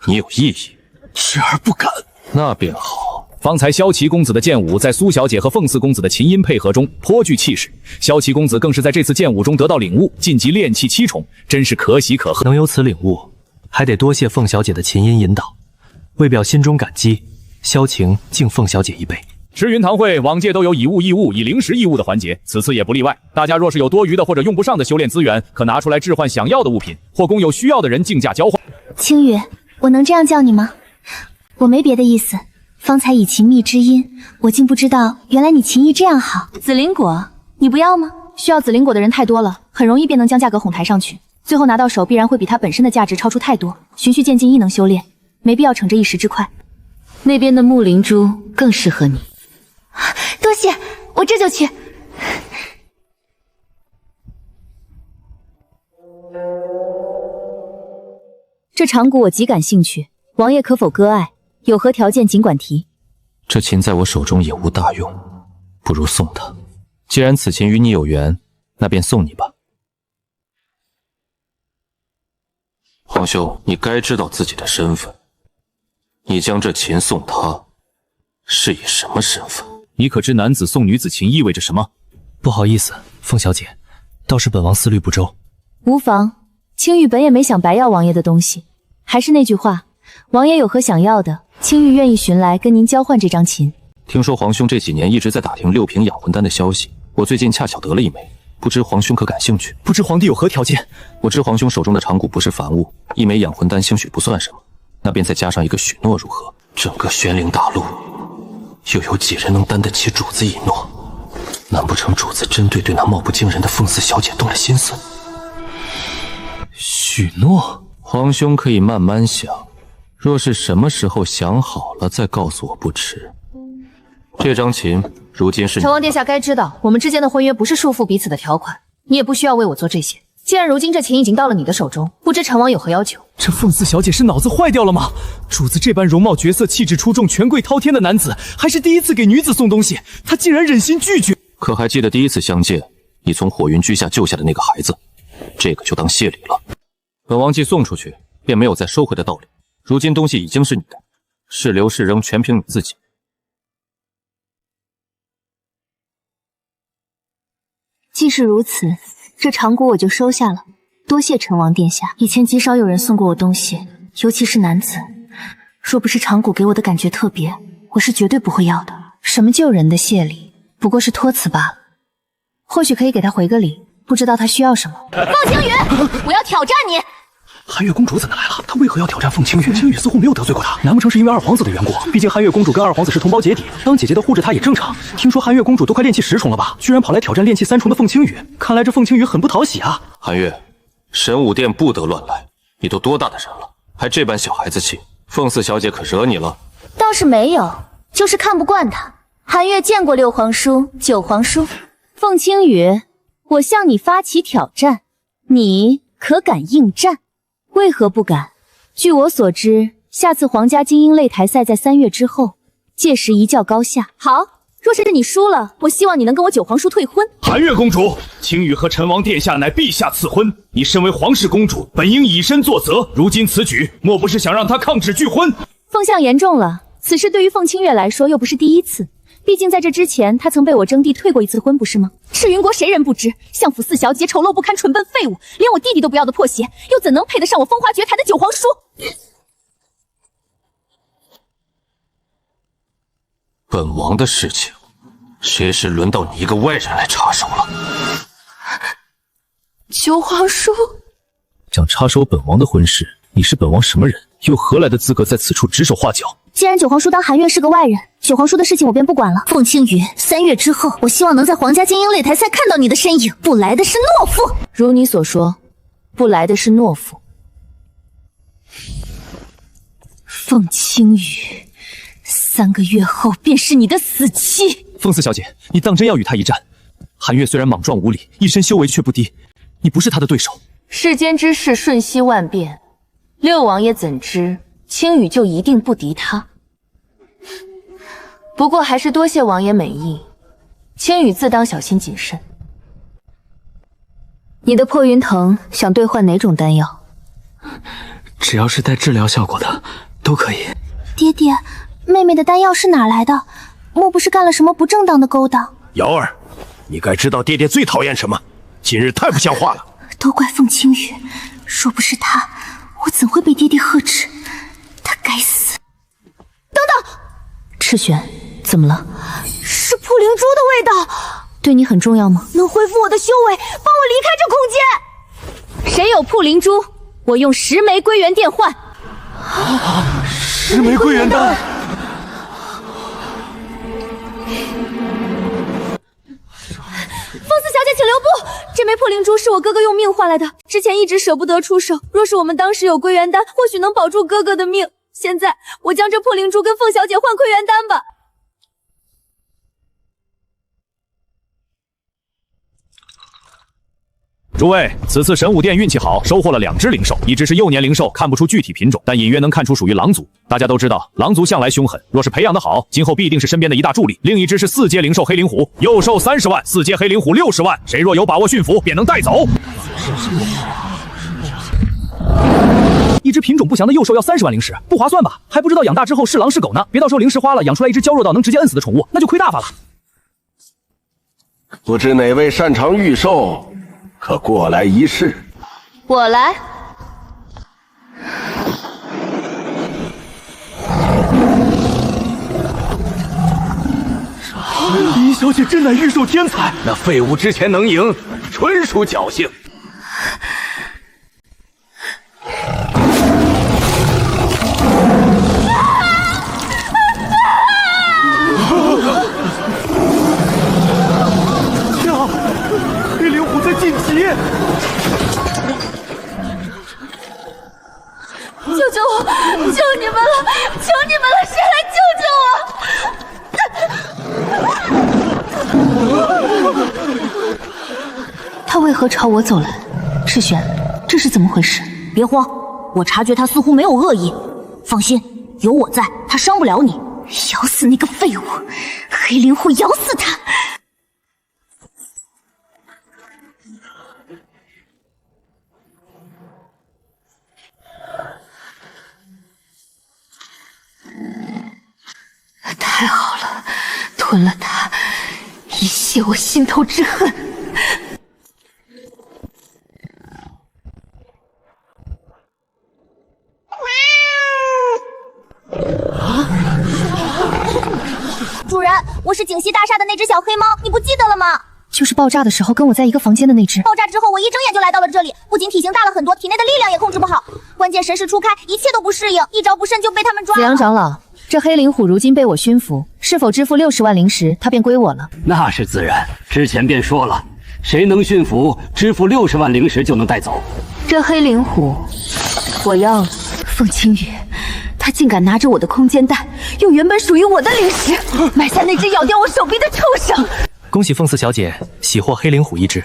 你有异议？侄儿不敢。那便好。方才萧齐公子的剑舞在苏小姐和凤四公子的琴音配合中颇具气势，萧齐公子更是在这次剑舞中得到领悟，晋级炼气7重，真是可喜可贺。能有此领悟，还得多谢凤小姐的琴音引导，为表心中感激，萧晴敬凤小姐一杯。赤云堂会往届都有以物易物、以灵石易物的环节，此次也不例外。大家若是有多余的或者用不上的修炼资源，可拿出来置换想要的物品，或供有需要的人竞价交换。青雨，我能这样叫你吗？我没别的意思，方才以琴觅知音，我竟不知道原来你琴艺这样好。紫灵果，你不要吗？需要紫灵果的人太多了，很容易便能将价格哄抬上去，最后拿到手必然会比它本身的价值超出太多。循序渐进亦能修炼，没必要逞着一时之快。那边的木灵珠更适合你。多谢，我这就去。这长谷我极感兴趣，王爷可否割爱？有何条件尽管提。这琴在我手中也无大用，不如送他。既然此琴与你有缘，那便送你吧。皇兄，你该知道自己的身份。你将这琴送他，是以什么身份？你可知男子送女子琴意味着什么？不好意思，凤小姐，倒是本王思虑不周。无妨，青玉本也没想白要王爷的东西。还是那句话，王爷有何想要的，青玉愿意寻来跟您交换这张琴。听说皇兄这几年一直在打听6瓶养魂丹的消息，我最近恰巧得了一枚，不知皇兄可感兴趣？不知皇帝有何条件？我知皇兄手中的长谷不是凡物，一枚养魂丹兴许不算什么，那便再加上一个许诺如何？整个玄灵大陆，又有几人能担得起主子一诺？难不成主子针对那貌不惊人的凤四小姐动了心思？许诺，皇兄可以慢慢想，若是什么时候想好了再告诉我不迟。这张琴如今是你……成王殿下该知道，我们之间的婚约不是束缚彼此的条款，你也不需要为我做这些。既然如今这琴已经到了你的手中，不知成王有何要求？这凤四小姐是脑子坏掉了吗？主子这般容貌绝色、气质出众、权贵滔天的男子，还是第一次给女子送东西，他竟然忍心拒绝。可还记得第一次相见，你从火云居下救下的那个孩子？这个就当谢礼了。本王既送出去，便没有再收回的道理。如今东西已经是你的，是留是扔，全凭你自己。既是如此，这长谷我就收下了。多谢成王殿下，以前极少有人送过我东西，尤其是男子。若不是长谷给我的感觉特别，我是绝对不会要的。什么救人的谢礼，不过是托辞罢了。或许可以给他回个礼，不知道他需要什么。凤青羽，我要挑战你！寒月公主怎么来了？她为何要挑战凤青羽？凤青羽似乎没有得罪过她，难不成是因为二皇子的缘故？毕竟寒月公主跟二皇子是同胞结底，当姐姐的护着她也正常。听说寒月公主都快炼气10重了吧？居然跑来挑战炼气3重的凤青羽，看来这凤青羽很不讨喜啊！寒月，神武殿不得乱来，你都多大的人了，还这般小孩子气？凤四小姐可惹你了？倒是没有，就是看不惯她。寒月见过6皇叔、9皇叔。凤青羽，我向你发起挑战，你可敢应战？为何不敢？据我所知，下次皇家精英擂台赛在3月之后，届时一较高下。好，若是你输了，我希望你能跟我9皇叔退婚。寒月公主，青羽和陈王殿下乃陛下赐婚，你身为皇室公主，本应以身作则。如今此举，莫不是想让她抗旨拒婚？凤相言重了，此事对于凤清月来说又不是第一次。毕竟在这之前，她曾被我征地退过一次婚，不是吗？赤云国谁人不知，相府四小姐丑陋不堪、蠢笨废物，连我弟弟都不要的破鞋，又怎能配得上我风华绝台的9皇叔？本王的事情，谁是轮到你一个外人来插手了9皇叔，想插手本王的婚事，你是本王什么人？又何来的资格在此处指手画脚？既然9皇叔当寒月是个外人，9皇叔的事情我便不管了。凤青羽，3月之后，我希望能在皇家精英擂台赛看到你的身影，不来的是懦夫。如你所说，不来的是懦夫。凤青羽，3个月后便是你的死期。凤四小姐，你当真要与他一战？寒月虽然莽撞无礼，一身修为却不低，你不是他的对手。世间之事瞬息万变，6王爷怎知青羽就一定不敌他？不过还是多谢王爷美意，青羽自当小心谨慎。你的破云藤想兑换哪种丹药？只要是带治疗效果的都可以。爹爹，妹妹的丹药是哪来的？莫不是干了什么不正当的勾当？瑶儿，你该知道爹爹最讨厌什么？今日太不像话了。都怪凤青羽，若不是他，我怎会被爹爹呵斥？他该死！等等，赤璇，怎么了？是破灵珠的味道，对你很重要吗？能恢复我的修为，帮我离开这空间。谁有破灵珠，我用10枚归元殿换。10枚归元丹。凤四小姐，请留步！这枚破灵珠是我哥哥用命换来的，之前一直舍不得出手。若是我们当时有归元丹，或许能保住哥哥的命。现在我将这破灵珠跟凤小姐换归元丹吧。诸位，此次神武殿运气好，收获了2只灵兽，一只是幼年灵兽，看不出具体品种，但隐约能看出属于狼族。大家都知道，狼族向来凶狠，若是培养得好，今后必定是身边的一大助力。另一只是4阶灵兽黑灵虎，幼兽30万，4阶黑灵虎60万，谁若有把握驯服，便能带走。一只品种不详的幼兽要30万灵石，不划算吧？还不知道养大之后是狼是狗呢。别到时候灵石花了，养出来一只娇弱到能直接摁死的宠物，那就亏大发了。不知哪位擅长御兽，可过来一试？我来。李小姐真乃御兽天才，那废物之前能赢，纯属侥幸。黑灵虎在晋级！救救我！求你们了！求你们了！谁来救救我！他为何朝我走来？赤璇，这是怎么回事？别慌，我察觉他似乎没有恶意。放心，有我在，他伤不了你。咬死那个废物！黑灵虎咬死他！太好了，吞了它，以泄我心头之恨。主人，我是景熙大厦的那只小黑猫，你不记得了吗？就是爆炸的时候跟我在一个房间的那只。爆炸之后，我一睁眼就来到了这里，不仅体型大了很多，体内的力量也控制不好，关键神识初开，一切都不适应，一招不慎就被他们抓了。子阳长老，这黑灵虎如今被我驯服，是否支付60万灵石，它便归我了？那是自然，之前便说了，谁能驯服，支付60万灵石就能带走。这黑灵虎，我要了。凤青羽，他竟敢拿着我的空间蛋，用原本属于我的灵石买下那只咬掉我手臂的畜生。恭喜凤四小姐喜获黑灵虎一只。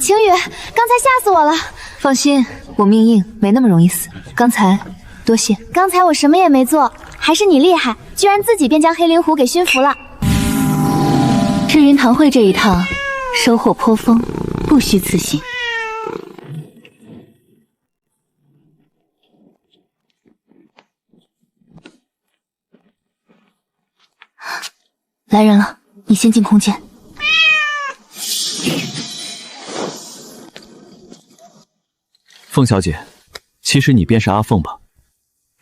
晴雨，刚才吓死我了。放心，我命硬，没那么容易死。刚才多谢。刚才我什么也没做，还是你厉害，居然自己便将黑灵虎给驯服了。赤云堂会这一趟收获颇丰，不虚此行。来人了，你先进空间。凤小姐，其实你便是阿凤吧？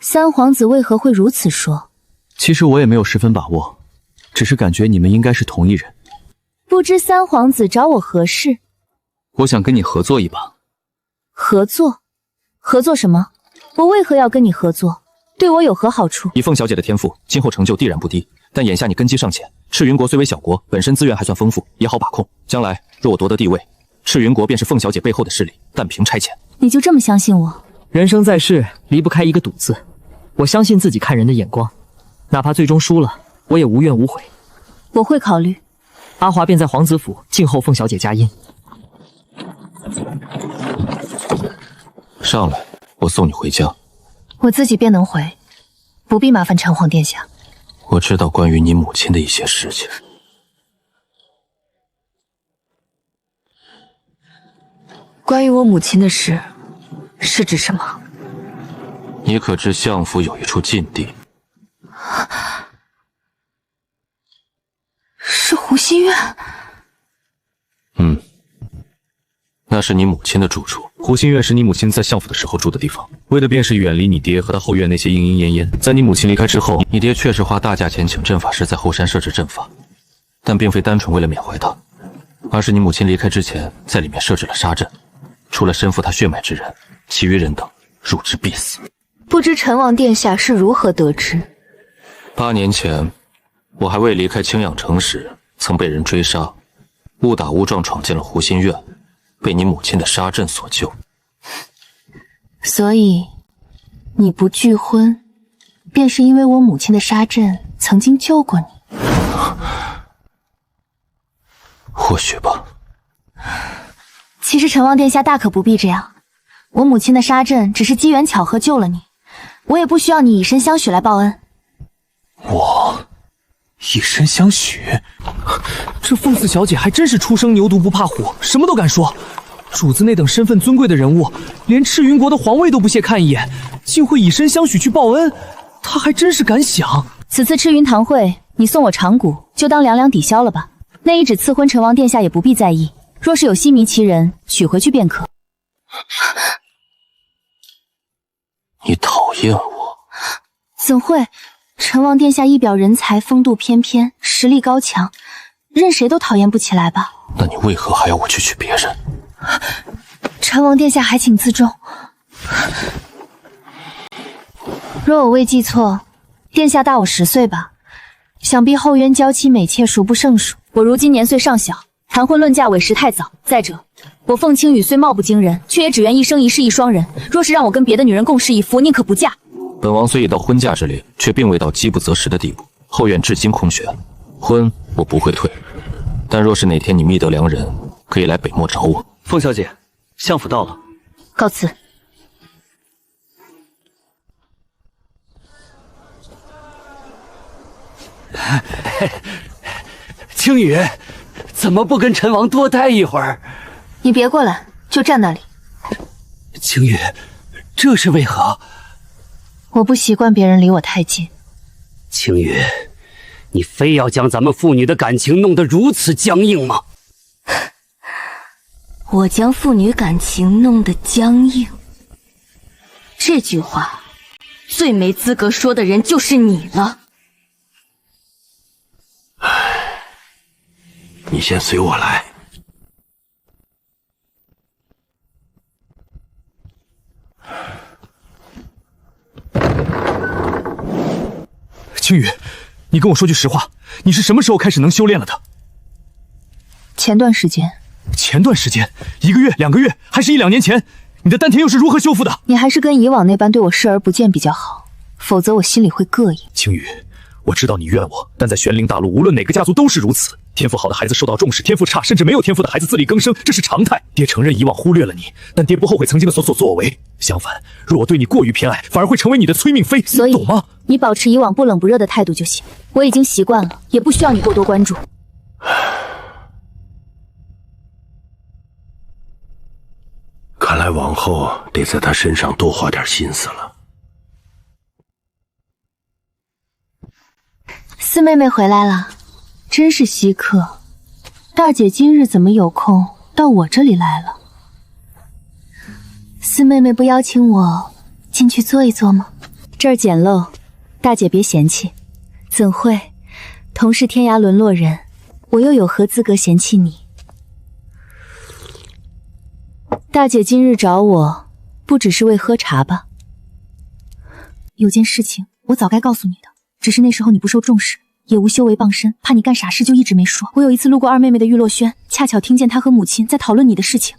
三皇子为何会如此说？其实我也没有十分把握，只是感觉你们应该是同一人。不知三皇子找我何事？我想跟你合作一把。合作？合作什么？我为何要跟你合作？对我有何好处？以凤小姐的天赋，今后成就必然不低。但眼下你根基尚浅，赤云国虽为小国，本身资源还算丰富，也好把控。将来若我夺得帝位，赤云国便是凤小姐背后的势力，但凭差遣。你就这么相信我？人生在世，离不开一个赌字。我相信自己看人的眼光，哪怕最终输了，我也无怨无悔。我会考虑。阿华便在皇子府静候凤小姐佳音。上来，我送你回家。我自己便能回，不必麻烦城隍殿下。我知道关于你母亲的一些事情。关于我母亲的事，是指什么？你可知相府有一处禁地？是湖心院。那是你母亲的住处。湖心院是你母亲在相府的时候住的地方，为的便是远离你爹和他后院那些莺莺燕燕。在你母亲离开之后，你爹确实花大价钱请阵法师在后山设置阵法，但并非单纯为了缅怀他，而是你母亲离开之前在里面设置了杀阵，除了身负他血脉之人，其余人等入之必死。不知陈王殿下是如何得知？8年前，我还未离开青阳城时，曾被人追杀，误打误撞闯进了湖心院，被你母亲的杀阵所救。所以，你不拒婚，便是因为我母亲的杀阵曾经救过你。或许吧。其实陈王殿下大可不必这样，我母亲的杀阵只是机缘巧合救了你，我也不需要你以身相许来报恩。我以身相许？这凤四小姐还真是初生牛犊不怕虎，什么都敢说。主子那等身份尊贵的人物，连赤云国的皇位都不屑看一眼，竟会以身相许去报恩，她还真是敢想。此次赤云堂会，你送我长谷，就当2两抵消了吧。那一纸赐婚，陈王殿下也不必在意，若是有心迷其人，取回去便可。你讨厌我？怎会？陈王殿下一表人才，风度翩翩，实力高强，任谁都讨厌不起来吧？那你为何还要我去娶别人？陈王殿下还请自重。若我未记错，殿下大我10岁吧？想必后渊娇妻美妾数不胜数。我如今年岁尚小，谈婚论嫁委实太早。再者，我凤青羽虽貌不惊人，却也只愿一生一世一双人。若是让我跟别的女人共侍一夫，宁可不嫁。本王虽已到婚嫁之列，却并未到饥不择食的地步。后院至今空悬，婚我不会退。但若是哪天你觅得良人，可以来北漠找我。凤小姐，相府到了，告辞。青羽，怎么不跟陈王多待一会儿？你别过来，就站那里。青羽，这是为何？我不习惯别人离我太近。青羽，你非要将咱们父女的感情弄得如此僵硬吗？我将父女感情弄得僵硬，这句话最没资格说的人就是你了。你先随我来。青羽，你跟我说句实话，你是什么时候开始能修炼了的？前段时间。前段时间？1个月、2个月，还是1、2年前？你的丹田又是如何修复的？你还是跟以往那般对我视而不见比较好，否则我心里会膈应。青羽，我知道你怨我，但在玄灵大陆，无论哪个家族都是如此。天赋好的孩子受到重视，天赋差甚至没有天赋的孩子自力更生，这是常态。爹承认以往忽略了你，但爹不后悔曾经的所作所为。相反，若我对你过于偏爱，反而会成为你的催命妃。所以，懂吗？你保持以往不冷不热的态度就行。我已经习惯了，也不需要你过多关注。看来往后得在他身上多花点心思了。四妹妹回来了，真是稀客。大姐今日怎么有空到我这里来了？四妹妹不邀请我进去坐一坐吗？这儿简陋，大姐别嫌弃。怎会，同是天涯沦落人，我又有何资格嫌弃你？大姐今日找我，不只是为喝茶吧？有件事情我早该告诉你的，只是那时候你不受重视，也无修为傍身，怕你干傻事就一直没说。我有一次路过二妹妹的玉洛轩，恰巧听见她和母亲在讨论你的事情，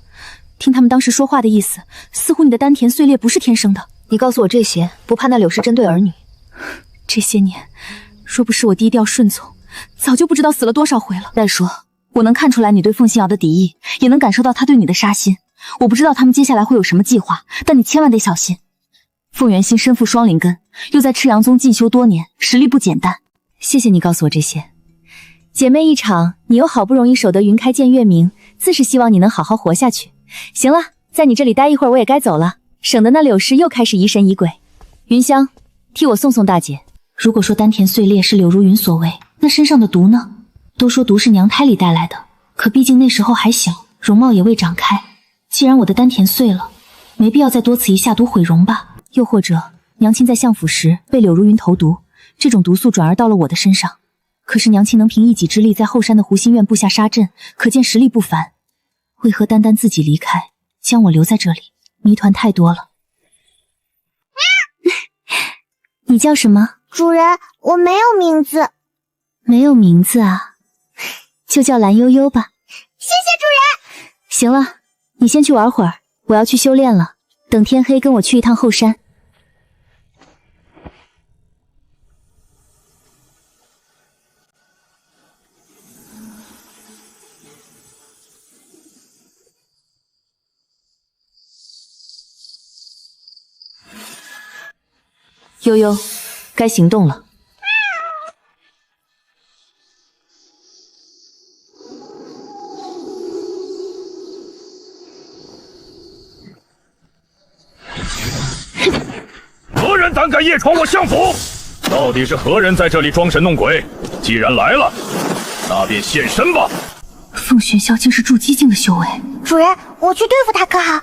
听他们当时说话的意思，似乎你的丹田碎裂不是天生的。你告诉我这些，不怕那柳氏针对儿女？这些年，若不是我低调顺从，早就不知道死了多少回了。再说，我能看出来你对凤心瑶的敌意，也能感受到她对你的杀心。我不知道他们接下来会有什么计划，但你千万得小心。凤元心身负双灵根，又在赤阳宗进修多年，实力不简单。谢谢你告诉我这些，姐妹一场，你又好不容易守得云开见月明，自是希望你能好好活下去。行了，在你这里待一会儿，我也该走了，省得那柳氏又开始疑神疑鬼。云香，替我送送大姐。如果说丹田碎裂是柳如云所为，那身上的毒呢？都说毒是娘胎里带来的，可毕竟那时候还小，容貌也未长开。既然我的丹田碎了，没必要再多此一下毒毁容吧？又或者娘亲在相府时被柳如云投毒，这种毒素转而到了我的身上，可是娘亲能凭一己之力在后山的湖心院布下杀阵，可见实力不凡。为何单单自己离开，将我留在这里？谜团太多了。你叫什么？主人，我没有名字。没有名字啊？就叫蓝悠悠吧。谢谢主人。行了，你先去玩会儿，我要去修炼了。等天黑跟我去一趟后山。悠悠，该行动了。何人胆敢夜闯我相府？到底是何人在这里装神弄鬼？既然来了，那便现身吧。凤玄霄竟是筑基境的修为，主人，我去对付他可好？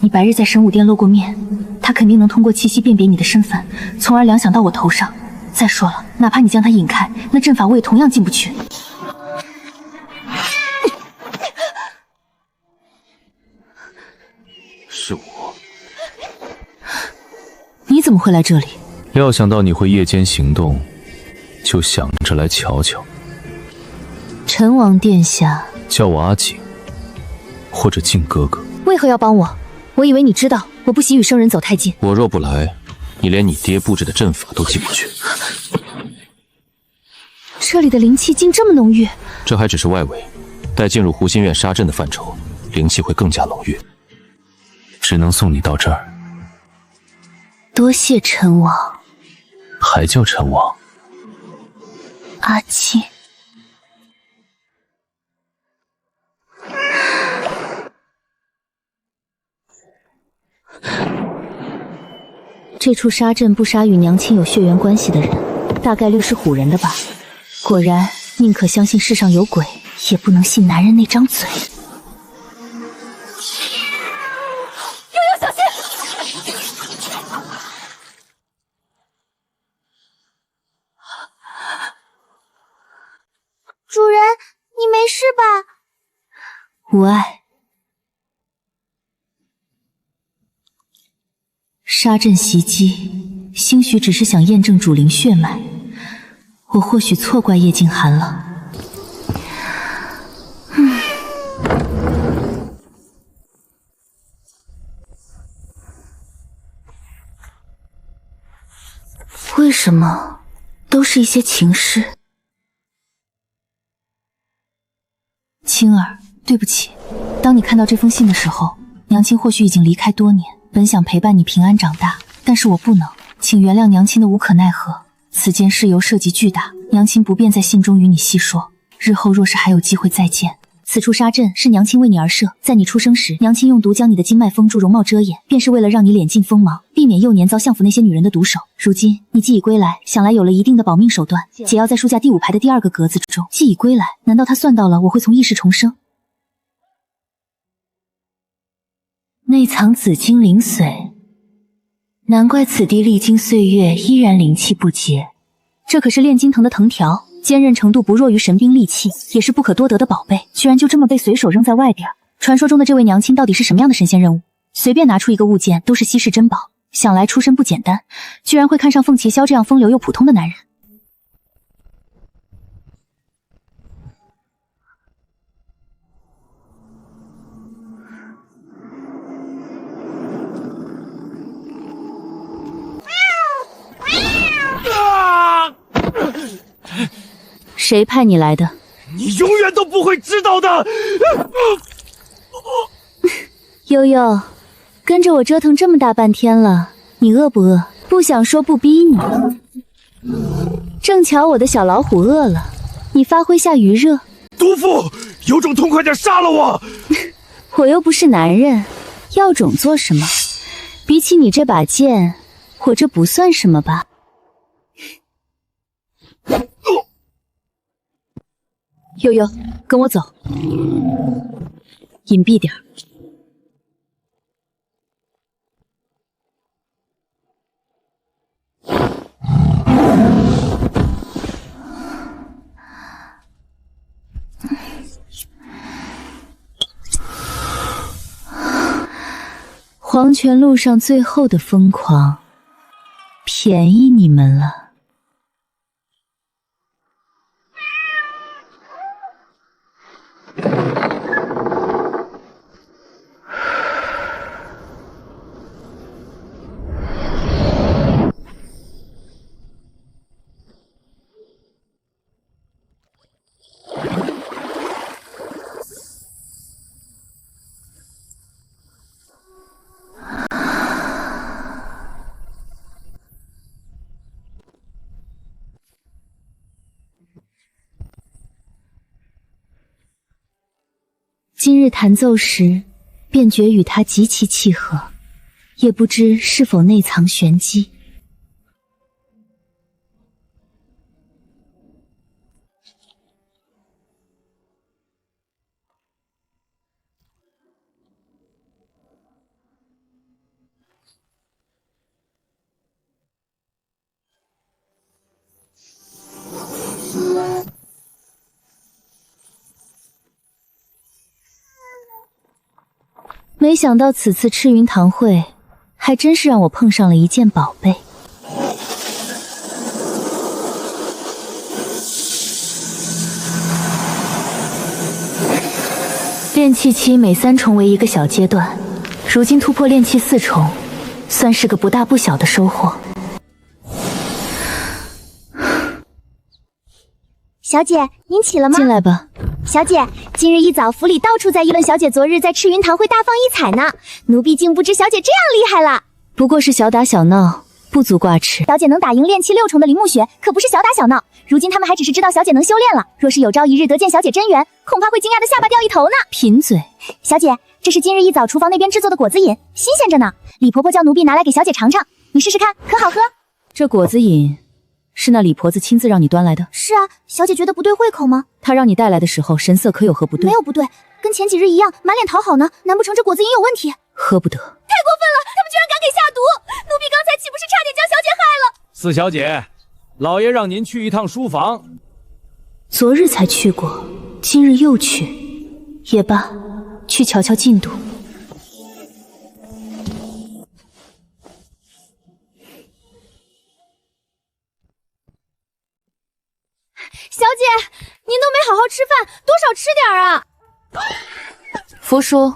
你白日在神武殿露过面，他肯定能通过气息辨别你的身份，从而联想到我头上。再说了，哪怕你将他引开，那阵法我也同样进不去。是我。你怎么会来这里？料想到你会夜间行动，就想着来瞧瞧。陈王殿下，叫我阿景，或者靖哥哥。为何要帮我？我以为你知道我不喜与生人走太近。我若不来，你连你爹布置的阵法都进不去。这里的灵气竟这么浓郁。这还只是外围，待进入湖心院杀阵的范畴，灵气会更加浓郁。只能送你到这儿。多谢陈王。还叫陈王？阿景。这处杀阵不杀与娘亲有血缘关系的人，大概率是唬人的吧。果然，宁可相信世上有鬼，也不能信男人那张嘴。悠悠，小心！主人，你没事吧？无碍。杀阵袭击，兴许只是想验证主灵血脉，我或许错怪叶静寒了。为什么都是一些情诗？青儿，对不起，当你看到这封信的时候，娘亲或许已经离开多年。本想陪伴你平安长大，但是我不能，请原谅娘亲的无可奈何。此件事由涉及巨大，娘亲不便在信中与你细说。日后若是还有机会再见，此处杀阵是娘亲为你而设，在你出生时，娘亲用毒将你的经脉封住，容貌遮掩，便是为了让你脸尽锋芒，避免幼年遭相府那些女人的毒手。如今你既已归来，想来有了一定的保命手段。解药在书架第5排的第2个格子中。既已归来，难道他算到了我会从意识重生？内藏紫金灵髓，难怪此地历经岁月依然灵气不竭。这可是炼金藤的藤条，坚韧程度不弱于神兵利器，也是不可多得的宝贝，居然就这么被随手扔在外边。传说中的这位娘亲到底是什么样的神仙任务？随便拿出一个物件都是稀世珍宝，想来出身不简单，居然会看上凤齐萧这样风流又普通的男人。谁派你来的？你永远都不会知道的。悠悠，跟着我折腾这么大半天了，你饿不饿？不想说不逼你。正巧我的小老虎饿了，你发挥下余热。毒妇，有种痛快点杀了我！我又不是男人，要种做什么？比起你这把剑，我这不算什么吧。悠悠，跟我走，隐蔽点儿。黄泉路上最后的疯狂，便宜你们了。今日弹奏时，便觉与他极其契合，也不知是否内藏玄机。没想到此次赤云堂会，还真是让我碰上了一件宝贝。炼气期每3重为一个小阶段，如今突破炼气4重，算是个不大不小的收获。小姐，您起了吗？进来吧。小姐，今日一早府里到处在议论小姐昨日在赤云堂会大放异彩呢，奴婢竟不知小姐这样厉害了。不过是小打小闹，不足挂齿。小姐能打赢炼气6重的林木雪，可不是小打小闹。如今他们还只是知道小姐能修炼了，若是有朝一日得见小姐真元，恐怕会惊讶的下巴掉一头呢。贫嘴！小姐，这是今日一早厨房那边制作的果子饮，新鲜着呢。李婆婆叫奴婢拿来给小姐尝尝，你试试看，可好喝？这果子饮是那李婆子亲自让你端来的？是啊，小姐觉得不对胃口吗？她让你带来的时候神色可有何不对？没有不对，跟前几日一样，满脸讨好呢。难不成这果子饮有问题？喝不得！太过分了，他们居然敢给下毒！奴婢刚才岂不是差点将小姐害了？四小姐，老爷让您去一趟书房。昨日才去过，今日又去，也罢，去瞧瞧进度。小姐，您都没好好吃饭，多少吃点啊！福叔，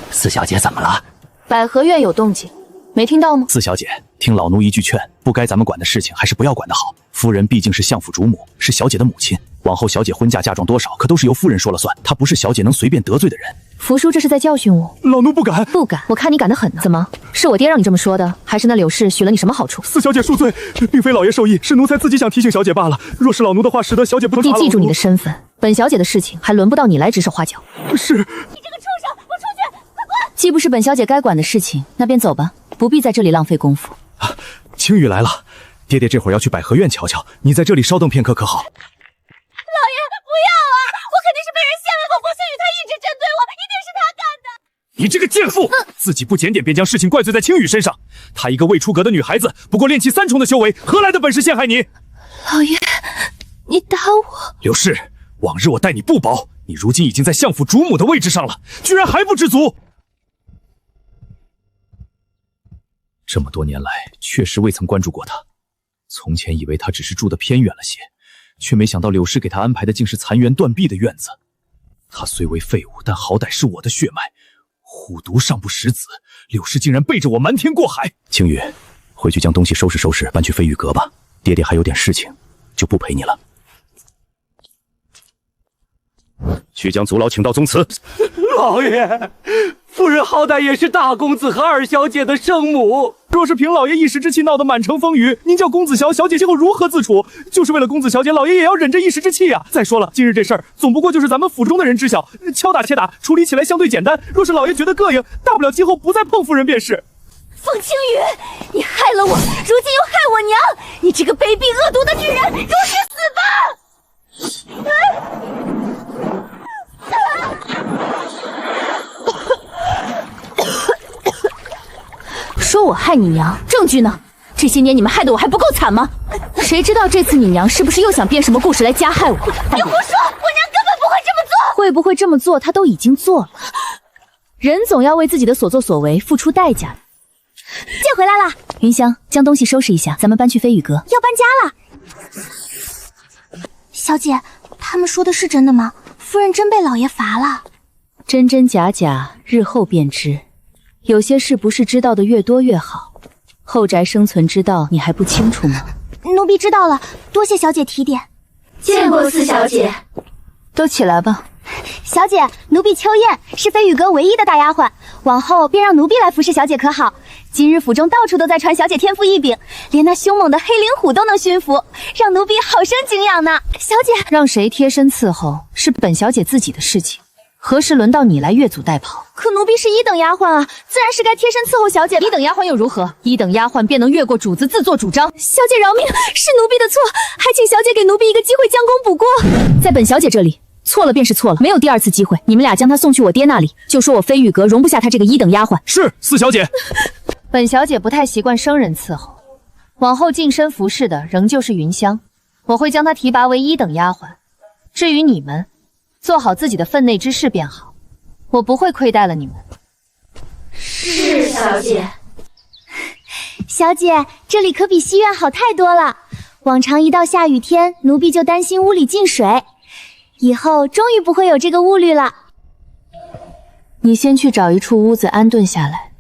四小姐怎么了？百合院有动静，没听到吗？四小姐，听老奴一句劝，不该咱们管的事情还是不要管的好。夫人毕竟是相府主母，是小姐的母亲，往后小姐婚嫁嫁妆多少，可都是由夫人说了算，她不是小姐能随便得罪的人。福叔这是在教训我？老奴不敢，不敢？我看你敢得很呢。怎么？是我爹让你这么说的，还是那柳氏许了你什么好处？四小姐恕罪，并非老爷授意，是奴才自己想提醒小姐罢了。若是老奴的话使得小姐不能，你记住你的身份，本小姐的事情还轮不到你来指手画脚。是。你这个畜生，我出去，快滚！既不是本小姐该管的事情，那便走吧，不必在这里浪费功夫。啊，青雨来了，爹爹这会儿要去百合院瞧瞧，你在这里稍等片刻可好？老爷，不要啊！我肯定是被人陷害过，风星宇他一直针对我，一定是他干的。你这个贱妇，自己不检点便将事情怪罪在青雨身上。她一个未出阁的女孩子，不过炼气3重的修为，何来的本事陷害你？老爷，你打我！柳氏，往日我待你不薄，你如今已经在相府主母的位置上了，居然还不知足。这么多年来，确实未曾关注过她。从前以为她只是住得偏远了些，却没想到柳氏给她安排的竟是残垣断壁的院子。她虽为废物，但好歹是我的血脉。虎毒尚不食子，柳氏竟然背着我瞒天过海。青雨，回去将东西收拾收拾，搬去飞羽阁吧。爹爹还有点事情，就不陪你了。去将族老请到宗祠。老爷，夫人好歹也是大公子和二小姐的生母，若是凭老爷一时之气闹得满城风雨，您叫公子小姐今后如何自处？就是为了公子小姐，老爷也要忍着一时之气啊！再说了，今日这事儿总不过就是咱们府中的人知晓，敲打切打，处理起来相对简单。若是老爷觉得膈应，大不了今后不再碰夫人便是。凤青羽，你害了我，如今又害我娘，你这个卑鄙恶毒的女人，给我去死吧！说我害你娘，证据呢？这些年你们害得我还不够惨吗？谁知道这次你娘是不是又想编什么故事来加害我？你胡说，我娘根本不会这么做。会不会这么做，她都已经做了。人总要为自己的所作所为付出代价。姐回来了，云香，将东西收拾一下，咱们搬去飞羽阁。要搬家了。小姐，他们说的是真的吗？夫人真被老爷罚了？真真假假，日后便知。有些事不是知道的越多越好。后宅生存之道你还不清楚吗？奴婢知道了，多谢小姐提点。见过四小姐。都起来吧。小姐，奴婢秋燕是飞羽阁唯一的大丫鬟，往后便让奴婢来服侍小姐可好？今日府中到处都在传小姐天赋异禀，连那凶猛的黑灵虎都能驯服，让奴婢好生敬仰呢。小姐，让谁贴身伺候是本小姐自己的事情，何时轮到你来越俎代庖？可奴婢是一等丫鬟啊，自然是该贴身伺候小姐的。一等丫鬟又如何？一等丫鬟便能越过主子自作主张？小姐饶命，是奴婢的错，还请小姐给奴婢一个机会将功补过。在本小姐这里，错了便是错了，没有第二次机会。你们俩将她送去我爹那里，就说我飞羽阁容不下她这个一等丫鬟。是，四小姐。本小姐不太习惯生人伺候，往后晋升服侍的仍旧是云香，我会将她提拔为一等丫鬟。至于你们，做好自己的分内之事便好，我不会亏待了你们。是小姐。小姐，这里可比西院好太多了。往常一到下雨天，奴婢就担心屋里进水，以后终于不会有这个顾虑了。你先去找一处屋子安顿下来，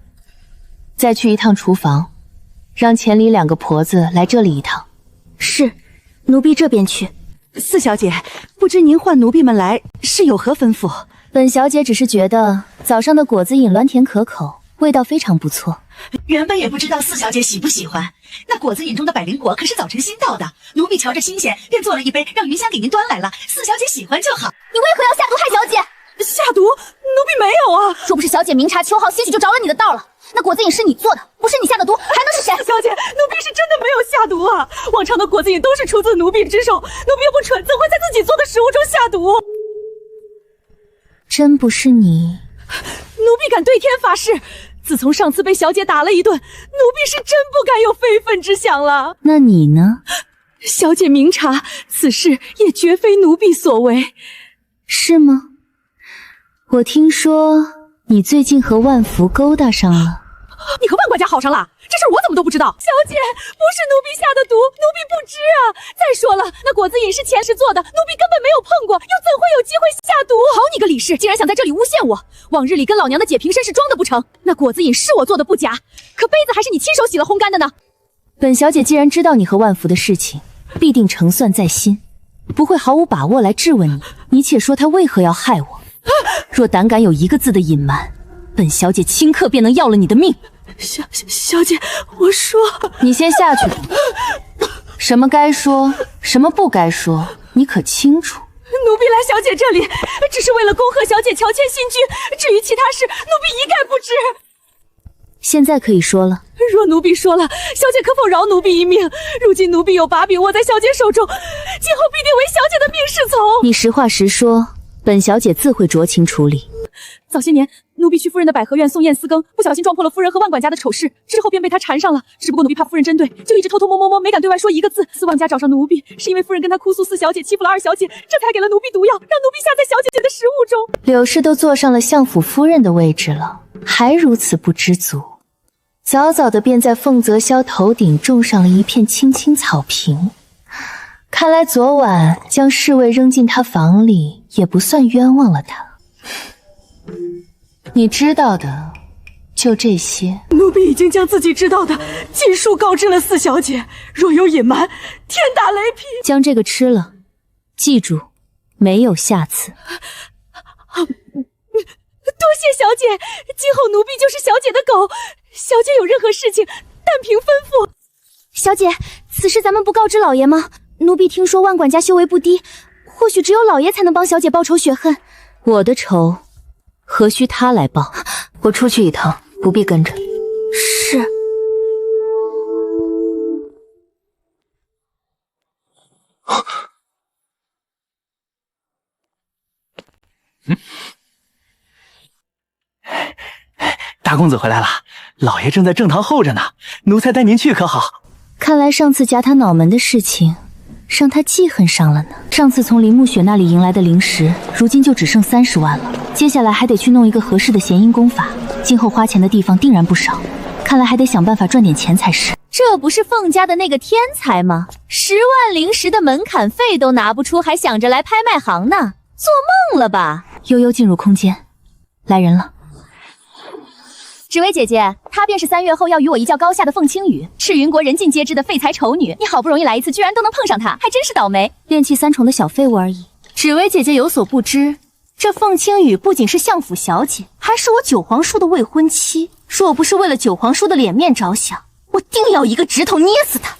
再去一趟厨房，让钱里2个婆子来这里一趟。是，奴婢这边去。四小姐，不知您唤奴婢们来是有何吩咐？本小姐只是觉得早上的果子饮鸾甜可口，味道非常不错。原本也不知道四小姐喜不喜欢，那果子饮中的百灵果可是早晨新到的，奴婢瞧着新鲜，便做了一杯，让云香给您端来了。四小姐喜欢就好。你为何要下毒害小姐？下毒？奴婢没有啊！若不是小姐明察秋毫，些许就着了你的道了。那果子饮是你做的，不是你下的毒，还能是谁？小姐，奴婢是真的没有下毒啊！往常的果子饮都是出自奴婢之手，奴婢又不蠢，怎会在自己做的食物中下毒？真不是你？奴婢敢对天发誓，自从上次被小姐打了一顿，奴婢是真不敢有非分之想了。那你呢？小姐明察，此事也绝非奴婢所为。是吗？我听说你最近和万福勾搭上了。你和万管家好上了？这事我怎么都不知道。小姐，不是奴婢下的毒，奴婢不知啊。再说了，那果子饮是前世做的，奴婢根本没有碰过，又怎会有机会下毒？好你个李氏，竟然想在这里诬陷我！往日里跟老娘的姐平身是装的不成？那果子饮是我做的不假，可杯子还是你亲手洗了烘干的呢。本小姐既然知道你和万福的事情，必定成算在心，不会毫无把握来质问你。你且说他为何要害我？若胆敢有一个字的隐瞒，本小姐顷刻便能要了你的命。小姐，我说，你先下去吧。什么该说，什么不该说，你可清楚？奴婢来小姐这里，只是为了恭贺小姐乔迁新居，至于其他事，奴婢一概不知。现在可以说了。若奴婢说了，小姐可否饶奴婢一命？如今奴婢有把柄握在小姐手中，今后必定为小姐的命是从。你实话实说，本小姐自会酌情处理。早些年，奴婢去夫人的百合院送燕丝羹，不小心撞破了夫人和万管家的丑事，之后便被他缠上了。只不过奴婢怕夫人针对，就一直偷偷摸摸，没敢对外说一个字。四万家找上奴婢，是因为夫人跟他哭诉四小姐欺负了二小姐，这才给了奴婢毒药，让奴婢下在小姐姐的食物中。柳氏都坐上了相府夫人的位置了，还如此不知足，早早的便在凤泽萧头顶种上了一片青青草坪。看来昨晚将侍卫扔进他房里，也不算冤枉了他。你知道的就这些。奴婢已经将自己知道的尽数告知了四小姐，若有隐瞒，天打雷劈。将这个吃了，记住，没有下次。多谢小姐，今后奴婢就是小姐的狗。小姐有任何事情，但凭吩咐。小姐，此事咱们不告知老爷吗？奴婢听说万管家修为不低，或许只有老爷才能帮小姐报仇雪恨。我的仇何须他来报？我出去一趟，不必跟着。是。大公子回来了，老爷正在正堂候着呢，奴才带您去可好？看来上次夹他脑门的事情让他记恨上了呢。上次从林暮雪那里迎来的灵石，如今就只剩30万了。接下来还得去弄一个合适的弦音功法，今后花钱的地方定然不少。看来还得想办法赚点钱才是。这不是凤家的那个天才吗？10万灵石的门槛费都拿不出，还想着来拍卖行呢？做梦了吧！悠悠进入空间，来人了。芷薇姐姐，她便是3月后要与我一较高下的凤青羽，赤云国人尽皆知的废材丑女。你好不容易来一次，居然都能碰上她，还真是倒霉。炼气3重的小废物而已。芷薇姐姐有所不知，这凤青羽不仅是相府小姐，还是我九皇叔的未婚妻。若不是为了九皇叔的脸面着想，我定要一个指头捏死他。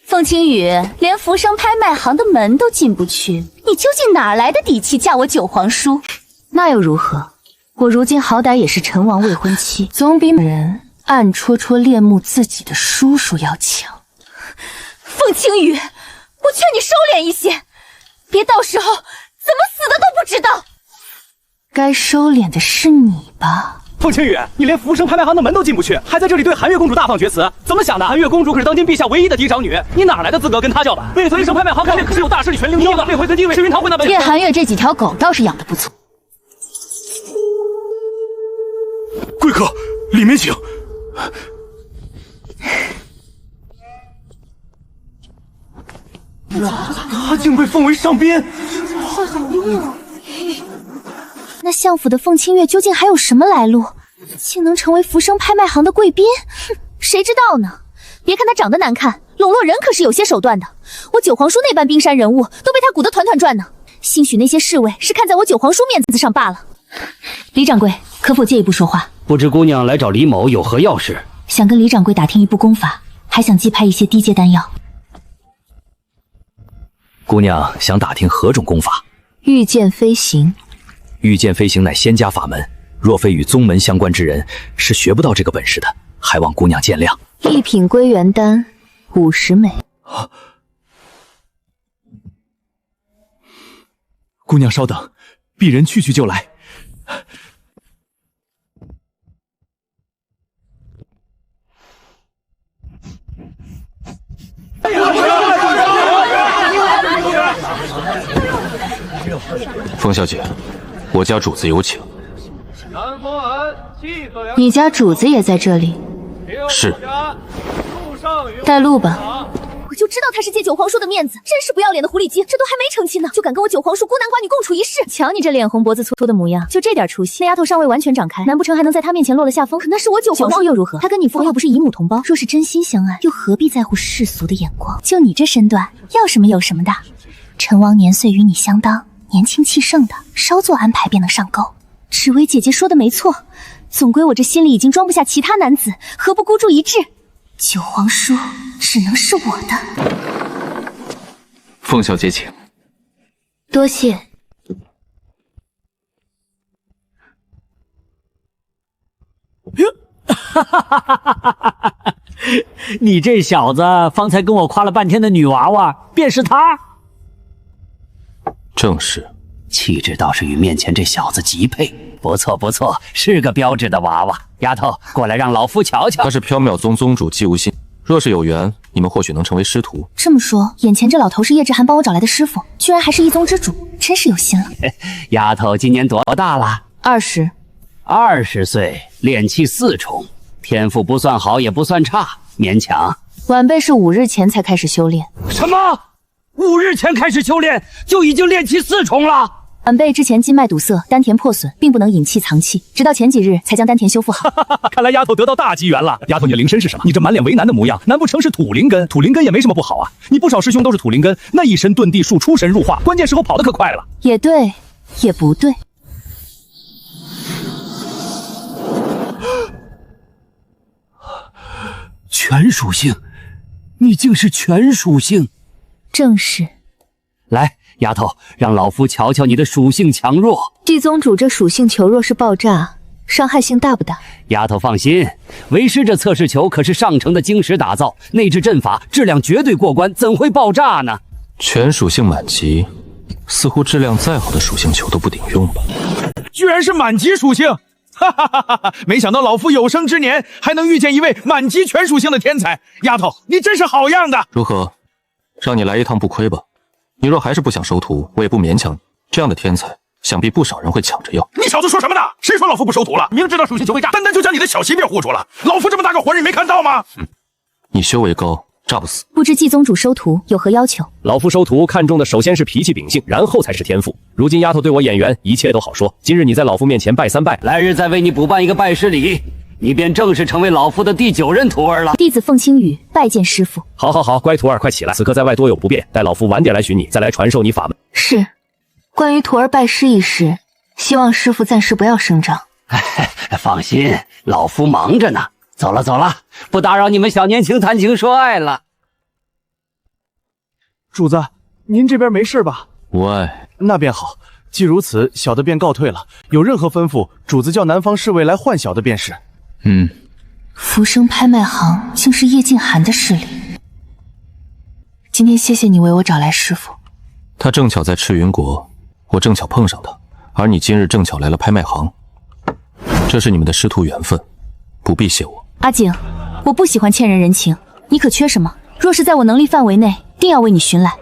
凤青羽连浮生拍卖行的门都进不去，你究竟哪来的底气叫我九皇叔？那又如何？我如今好歹也是陈王未婚妻，总比人暗戳戳恋慕自己的叔叔要强。凤青羽，我劝你收敛一些，别到时候怎么死的都不知道。该收敛的是你吧。凤青羽，你连浮生拍卖行的门都进不去，还在这里对韩月公主大放厥词，怎么想的？韩月公主可是当今陛下唯一的嫡长女，你哪来的资格跟她叫板？浮生拍卖行肯定可是有大势力权力的，这回跟定位赤云堂会那叶寒月这几条狗倒是养得不错。贵客，里面请。他竟被封为上宾。那相府的凤清月究竟还有什么来路，竟能成为浮生拍卖行的贵宾？哼，谁知道呢？别看他长得难看，笼络人可是有些手段的。我九皇叔那般冰山人物都被他鼓得团团转呢。兴许那些侍卫是看在我九皇叔面子上罢了。李掌柜，可否借一步说话？不知姑娘来找李某有何要事？想跟李掌柜打听一部功法，还想寄拍一些低阶丹药。姑娘想打听何种功法？御剑飞行。御剑飞行乃仙家法门，若非与宗门相关之人，是学不到这个本事的，还望姑娘见谅。一品归元丹50枚。姑娘稍等，鄙人去就来。凤小姐，我家主子有请。你家主子也在这里？是。带路吧。我就知道他是借九皇叔的面子，真是不要脸的狐狸精！这都还没成亲呢，就敢跟我九皇叔孤男寡女共处一室。瞧你这脸红脖子粗的模样，就这点出息，那丫头尚未完全长开，难不成还能在他面前落了下风？可那是我九皇叔又如何？他跟你父皇又不是姨母同胞，若是真心相爱，又何必在乎世俗的眼光？就你这身段，要什么有什么的。陈王年岁与你相当，年轻气盛的，稍作安排便能上钩。芷薇姐姐说的没错，总归我这心里已经装不下其他男子，何不孤注一掷？九皇叔只能是我的。凤小姐，请。多谢。你这小子方才跟我夸了半天的女娃娃，便是她？正是。气质倒是与面前这小子极配，不错不错，是个标致的娃娃。丫头，过来让老夫瞧瞧。他是缥缈宗宗主季无心，若是有缘，你们或许能成为师徒。这么说，眼前这老头是叶志涵帮我找来的师傅，居然还是一宗之主，真是有心了。丫头今年多大了？20。20岁，炼气4重，天赋不算好，也不算差，勉强。晚辈是5日前才开始修炼。什么？5日前开始修炼，就已经炼气4重了？晚辈之前经脉堵塞，丹田破损，并不能引气藏气，直到前几日才将丹田修复好。看来丫头得到大机缘了。丫头，你的灵身是什么？你这满脸为难的模样，难不成是土灵根？土灵根也没什么不好啊，你不少师兄都是土灵根，那一身遁地术出神入化，关键时候跑得可快了。也对，也不对。全属性，你竟是全属性？正是。来，丫头，让老夫瞧瞧你的属性强弱。季宗主这属性球若是爆炸，伤害性大不大？丫头放心，为师这测试球可是上乘的晶石打造，内置阵法，质量绝对过关，怎会爆炸呢？全属性满级，似乎质量再好的属性球都不顶用吧？居然是满级属性！哈哈哈哈！没想到老夫有生之年还能遇见一位满级全属性的天才。丫头，你真是好样的！如何？让你来一趟不亏吧。你若还是不想收徒，我也不勉强你。这样的天才，想必不少人会抢着要。你小子说什么呢？谁说老夫不收徒了？明知道属性球会炸，单单就将你的小媳妇护住了。老夫这么大个活人，你没看到吗？你修为高，炸不死。不知季宗主收徒有何要求？老夫收徒看重的首先是脾气秉性，然后才是天赋。如今丫头对我眼缘，一切都好说。今日你在老夫面前拜3拜，来日再为你补办一个拜师礼，你便正式成为老夫的第9任徒儿了。弟子凤青羽拜见师傅。好好好，乖徒儿，快起来！此刻在外多有不便，待老夫晚点来寻你，再来传授你法门。是。关于徒儿拜师一事，希望师傅暂时不要声张，放心，老夫忙着呢。走了，不打扰你们小年轻谈情说爱了。主子，您这边没事吧？无碍。那便好。既如此，小的便告退了。有任何吩咐，主子叫南方侍卫来唤小的便是。浮生拍卖行竟是叶静寒的势力。今天谢谢你为我找来师傅。他正巧在赤云国，我正巧碰上他，而你今日正巧来了拍卖行，这是你们的师徒缘分，不必谢我。阿景，我不喜欢欠人人情，你可缺什么？若是在我能力范围内，定要为你寻来。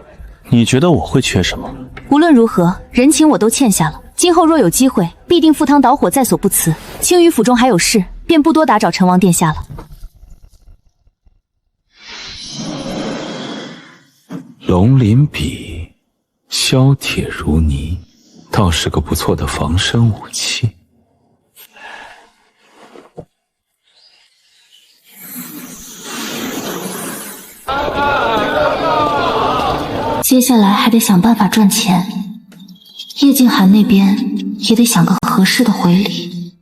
你觉得我会缺什么？无论如何，人情我都欠下了。今后若有机会，必定赴汤蹈火，在所不辞。青羽府中还有事，便不多打扰陈王殿下了。龙鳞笔，削铁如泥，倒是个不错的防身武器。接下来还得想办法赚钱，叶静寒那边也得想个合适的回礼。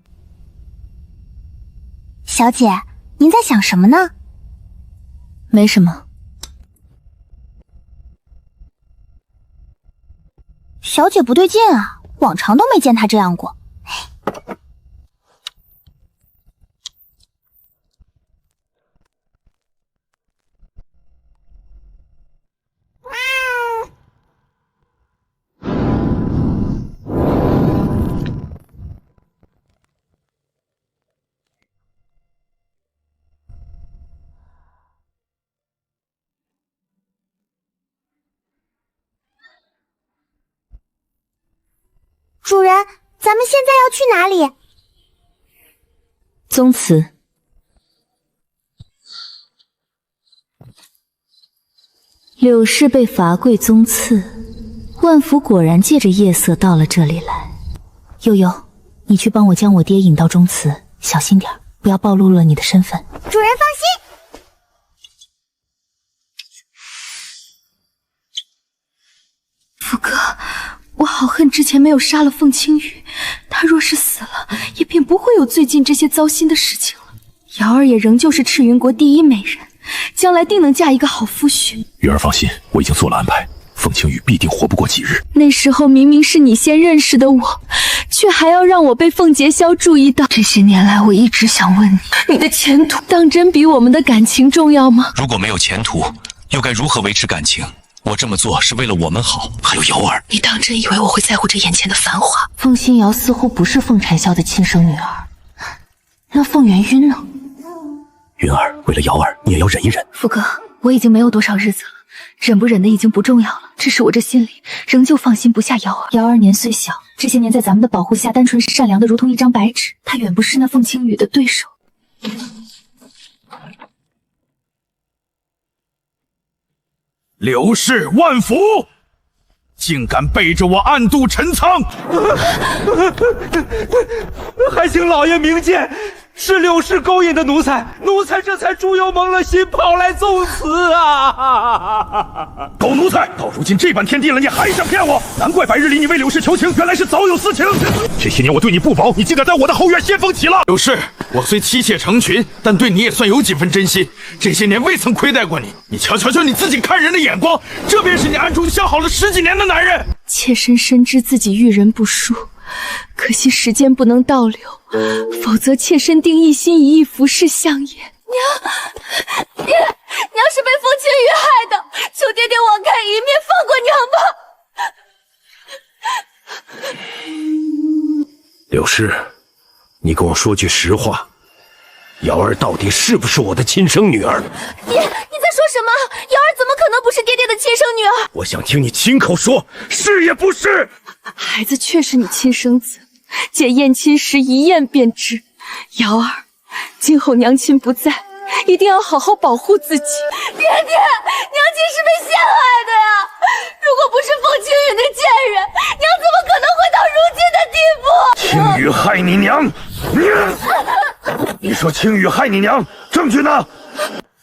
小姐，您在想什么呢？没什么。小姐不对劲啊，往常都没见她这样过。主人，咱们现在要去哪里？宗祠。柳氏被罚跪宗祠，万福果然借着夜色到了这里来。悠悠，你去帮我将我爹引到宗祠，小心点，不要暴露了你的身份。主人放心。福哥，我好恨之前没有杀了凤青羽，他若是死了，也便不会有最近这些糟心的事情了。瑶儿也仍旧是赤云国第一美人，将来定能嫁一个好夫婿。云儿放心，我已经做了安排，凤青羽必定活不过几日。那时候明明是你先认识的我，却还要让我被凤杰霄注意到。这些年来，我一直想问你，你的前途当真比我们的感情重要吗？如果没有前途，又该如何维持感情？我这么做是为了我们好，还有瑶儿。你当真以为我会在乎这眼前的繁华？凤心瑶似乎不是凤婵笑的亲生女儿，那凤元晕呢？云儿，为了瑶儿，你也要忍一忍。福哥，我已经没有多少日子了，忍不忍的已经不重要了，只是我这心里仍旧放心不下瑶儿。瑶儿年岁小，这些年在咱们的保护下，单纯善良的如同一张白纸，她远不是那凤青羽的对手。刘氏万福，竟敢背着我暗度陈仓！还请老爷明鉴，是柳氏勾引的奴才，奴才这才猪油蒙了心，跑来奏辞啊！狗奴才，到如今这般天地了，你还想骗我？难怪白日里你为柳氏求情，原来是早有私情。这些年我对你不薄，你竟敢在我的后院掀风起浪！柳氏，我虽妻妾成群，但对你也算有几分真心。这些年未曾亏待过你，你瞧瞧你自己看人的眼光，这便是你暗中相好了10几年的男人。妾身深知自己遇人不淑，可惜时间不能倒流，否则妾身定一心一意服侍相爷。娘是被凤青羽害的，求爹爹网开一面，放过娘吧。柳氏，你跟我说句实话，瑶儿到底是不是我的亲生女儿？你在说什么？瑶儿怎么可能不是爹爹的亲生女儿？我想听你亲口说，是也不是。孩子确是你亲生子，姐验亲时一验便知。瑶儿，今后娘亲不在，一定要好好保护自己。爹爹，娘亲是被陷害的呀！如果不是凤青羽那贱人，娘怎么可能会到如今的地步？青羽害你娘！你说青羽害你娘，证据呢？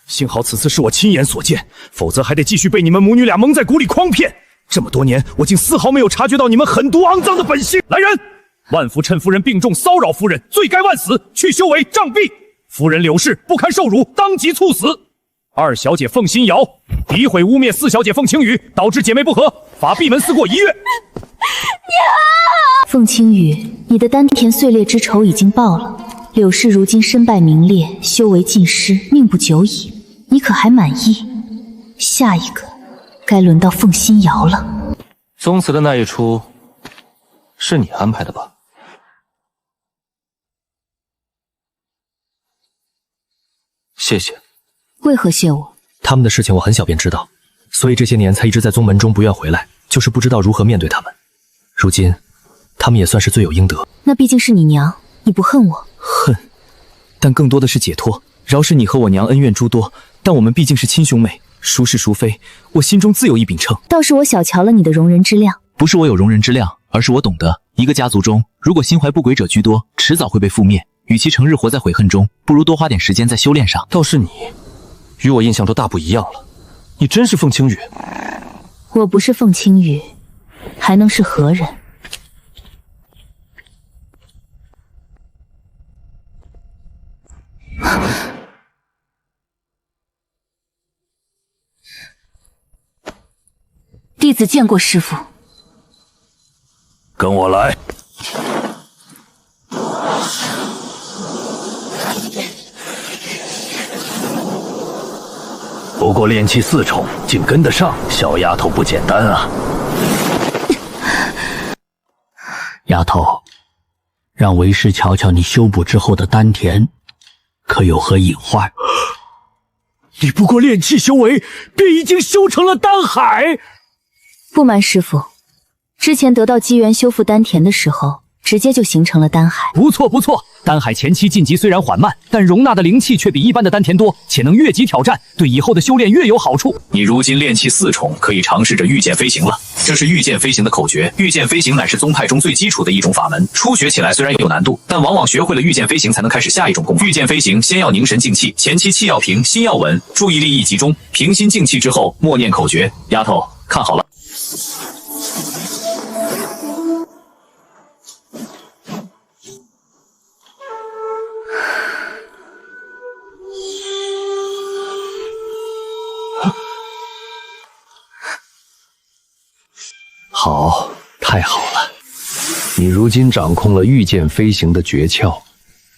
幸好此次是我亲眼所见，否则还得继续被你们母女俩蒙在鼓里诓骗。这么多年，我竟丝毫没有察觉到你们狠毒肮脏的本性。来人，万福趁夫人病重骚扰夫人，罪该万死，去修为杖毙。夫人柳氏不堪受辱，当即猝死。二小姐凤新瑶诋毁污蔑四小姐凤青羽，导致姐妹不和，罚闭门思过1月。凤青羽，你的丹田碎裂之仇已经报了。柳氏如今身败名裂，修为尽失，命不久矣。你可还满意？下一个，该轮到凤新瑶了。宗祠的那一出，是你安排的吧？谢谢。为何谢我？他们的事情我很小便知道，所以这些年才一直在宗门中不愿回来，就是不知道如何面对他们。如今，他们也算是罪有应得。那毕竟是你娘，你不恨我？恨，但更多的是解脱。饶是你和我娘恩怨诸多，但我们毕竟是亲兄妹，孰是孰非，我心中自有一柄秤。倒是我小瞧了你的容人之量。不是我有容人之量，而是我懂得，一个家族中，如果心怀不轨者居多，迟早会被覆灭。与其成日活在悔恨中，不如多花点时间在修炼上。倒是你，与我印象都大不一样了。你真是凤青羽？我不是凤青羽，还能是何人？弟子见过师父。跟我来。不过炼气4重，竟跟得上，小丫头不简单啊！丫头，让为师瞧瞧你修补之后的丹田，可有何隐患？你不过炼气修为，便已经修成了丹海。不瞒师父，之前得到机缘修复丹田的时候，直接就形成了丹海。不错不错，丹海前期晋级虽然缓慢，但容纳的灵气却比一般的丹田多，且能越级挑战，对以后的修炼越有好处。你如今炼气4重，可以尝试着御剑飞行了。这是御剑飞行的口诀，御剑飞行乃是宗派中最基础的一种法门，初学起来虽然有难度，但往往学会了御剑飞行才能开始下一种功法。御剑飞行先要凝神静气，前期气要平，心要稳，注意力一集中，平心静气之后默念口诀。丫头，看好了。好，太好了！你如今掌控了御剑飞行的诀窍，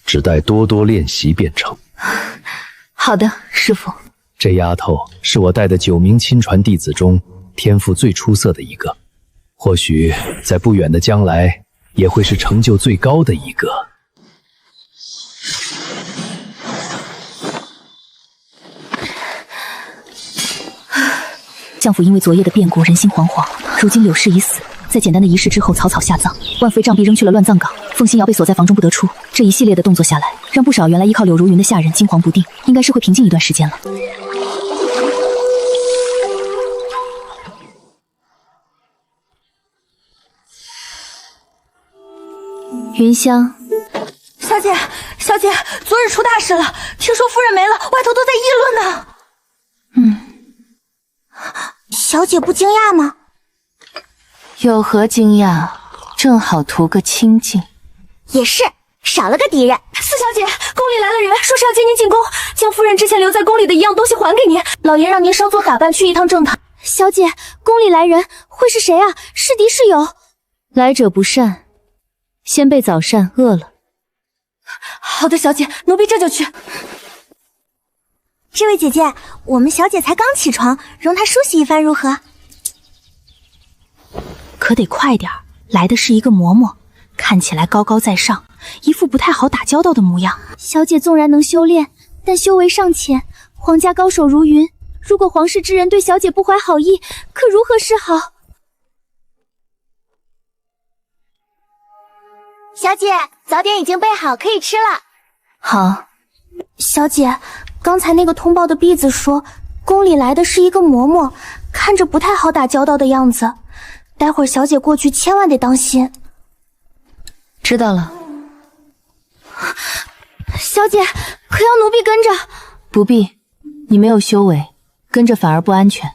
只待多多练习便成。好的，师父。这丫头是我带的9名亲传弟子中天赋最出色的一个，或许在不远的将来也会是成就最高的一个。相府因为昨夜的变故人心惶惶，如今柳氏已死，在简单的仪式之后草草下葬，万妃杖毙扔去了乱葬岗，凤新瑶被锁在房中不得出。这一系列的动作下来，让不少原来依靠柳如云的下人惊惶不定，应该是会平静一段时间了。云香，小姐，小姐，昨日出大事了，听说夫人没了，外头都在议论呢。小姐不惊讶吗？有何惊讶？正好图个清静。也是，少了个敌人。四小姐，宫里来了人，说是要接您进宫，将夫人之前留在宫里的一样东西还给您。老爷让您稍作打扮，去一趟正堂。小姐，宫里来人会是谁啊？是敌是友？来者不善，先辈早膳，饿了。好的，小姐，奴婢这就去。这位姐姐，我们小姐才刚起床，容她梳洗一番如何？可得快点儿，来的是一个嬷嬷，看起来高高在上，一副不太好打交道的模样。小姐纵然能修炼，但修为尚浅，皇家高手如云，如果皇室之人对小姐不怀好意，可如何是好？小姐，早点已经备好，可以吃了。好。小姐，刚才那个通报的婢子说，宫里来的是一个嬷嬷，看着不太好打交道的样子。待会儿小姐过去千万得当心。知道了。小姐，可要奴婢跟着？不必，你没有修为，跟着反而不安全。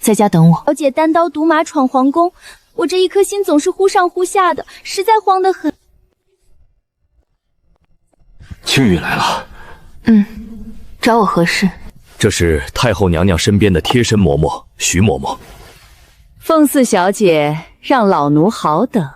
在家等我。小姐单刀独马闯皇宫，我这一颗心总是忽上忽下的，实在慌得很。青羽来了。找我何事？这是太后娘娘身边的贴身嬷嬷徐嬷嬷。凤四小姐让老奴好等。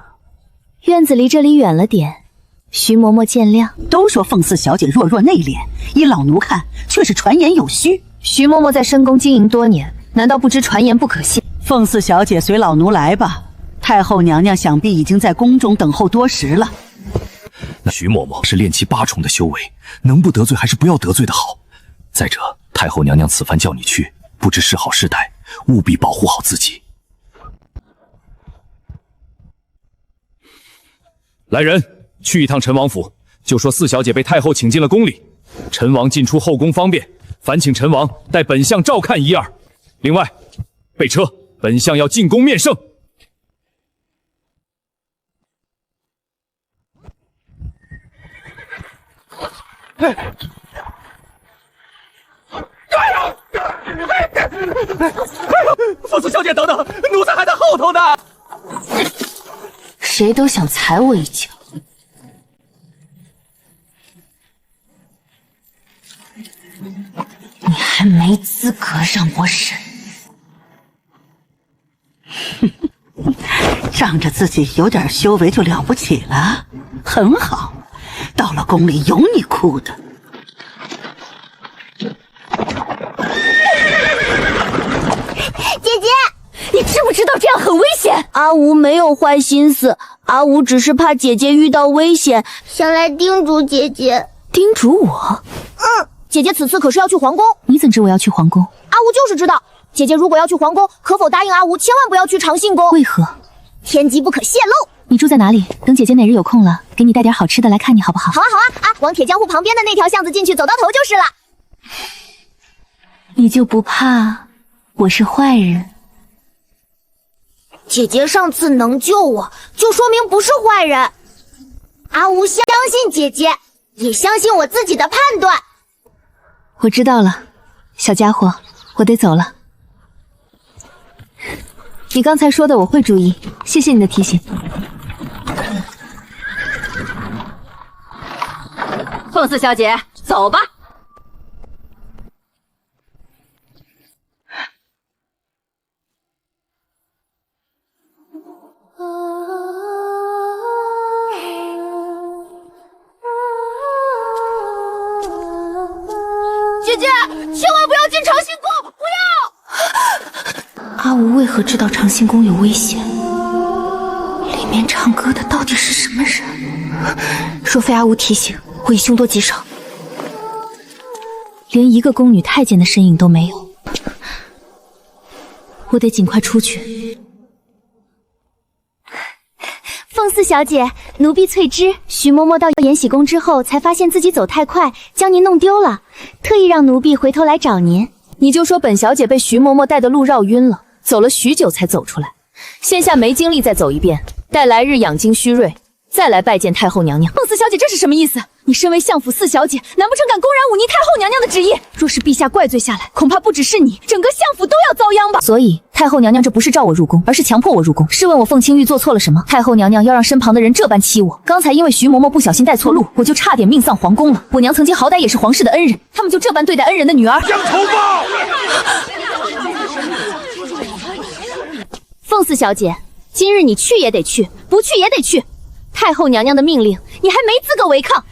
院子离这里远了点，徐嬷嬷见谅。都说凤四小姐弱弱内敛，依老奴看却是传言有虚。徐嬷嬷在深宫经营多年，难道不知传言不可信？凤四小姐随老奴来吧，太后娘娘想必已经在宫中等候多时了。那徐嬷嬷是练气8重的修为，能不得罪还是不要得罪的好。再者，太后娘娘此番叫你去，不知是好是歹，务必保护好自己。来人，去一趟陈王府，就说四小姐被太后请进了宫里，陈王进出后宫方便，烦请陈王带本相照看一二。另外，备车，本相要进宫面圣。凤四小姐，等等，奴才还在后头呢。谁都想踩我一脚。你还没资格让我审。仗着自己有点修为就了不起了，很好，到了宫里有你哭的。姐姐，你知不知道这样很危险？阿吴没有坏心思，阿吴只是怕姐姐遇到危险，想来叮嘱姐姐。叮嘱我？姐姐此次可是要去皇宫。你怎知我要去皇宫？阿吴就是知道。姐姐如果要去皇宫，可否答应阿吴，千万不要去长信宫？为何？天机不可泄露。你住在哪里？等姐姐哪日有空了，给你带点好吃的来看你好不好？好啊好啊，往铁匠铺旁边的那条巷子进去，走到头就是了。你就不怕我是坏人？姐姐上次能救我，就说明不是坏人。阿吴相信姐姐，也相信我自己的判断。我知道了，小家伙，我得走了。你刚才说的我会注意，谢谢你的提醒。凤四小姐，走吧。姐姐，千万不要进长信宫，不要！阿吴为何知道长信宫有危险？里面唱歌的到底是什么人？若非阿吴提醒，我已凶多吉少。连一个宫女太监的身影都没有，我得尽快出去。凤四小姐，奴婢翠芝。徐嬷嬷到延禧宫之后，才发现自己走太快，将您弄丢了，特意让奴婢回头来找您。你就说本小姐被徐嬷嬷带的路绕晕了，走了许久才走出来，现下没精力再走一遍，待来日养精蓄锐，再来拜见太后娘娘。凤四小姐，这是什么意思？你身为相府四小姐，难不成敢公然忤逆太后娘娘的旨意？若是陛下怪罪下来，恐怕不只是你，整个相府都要遭殃吧？所以太后娘娘这不是召我入宫，而是强迫我入宫。试问我凤青玉做错了什么？太后娘娘要让身旁的人这般欺我。刚才因为徐嬷嬷不小心带错路，我就差点命丧皇宫了。我娘曾经好歹也是皇室的恩人，他们就这般对待恩人的女儿。将仇报！凤四小姐，今日你去也得去，不去也得去。太后娘娘的命令，你还没资格违抗。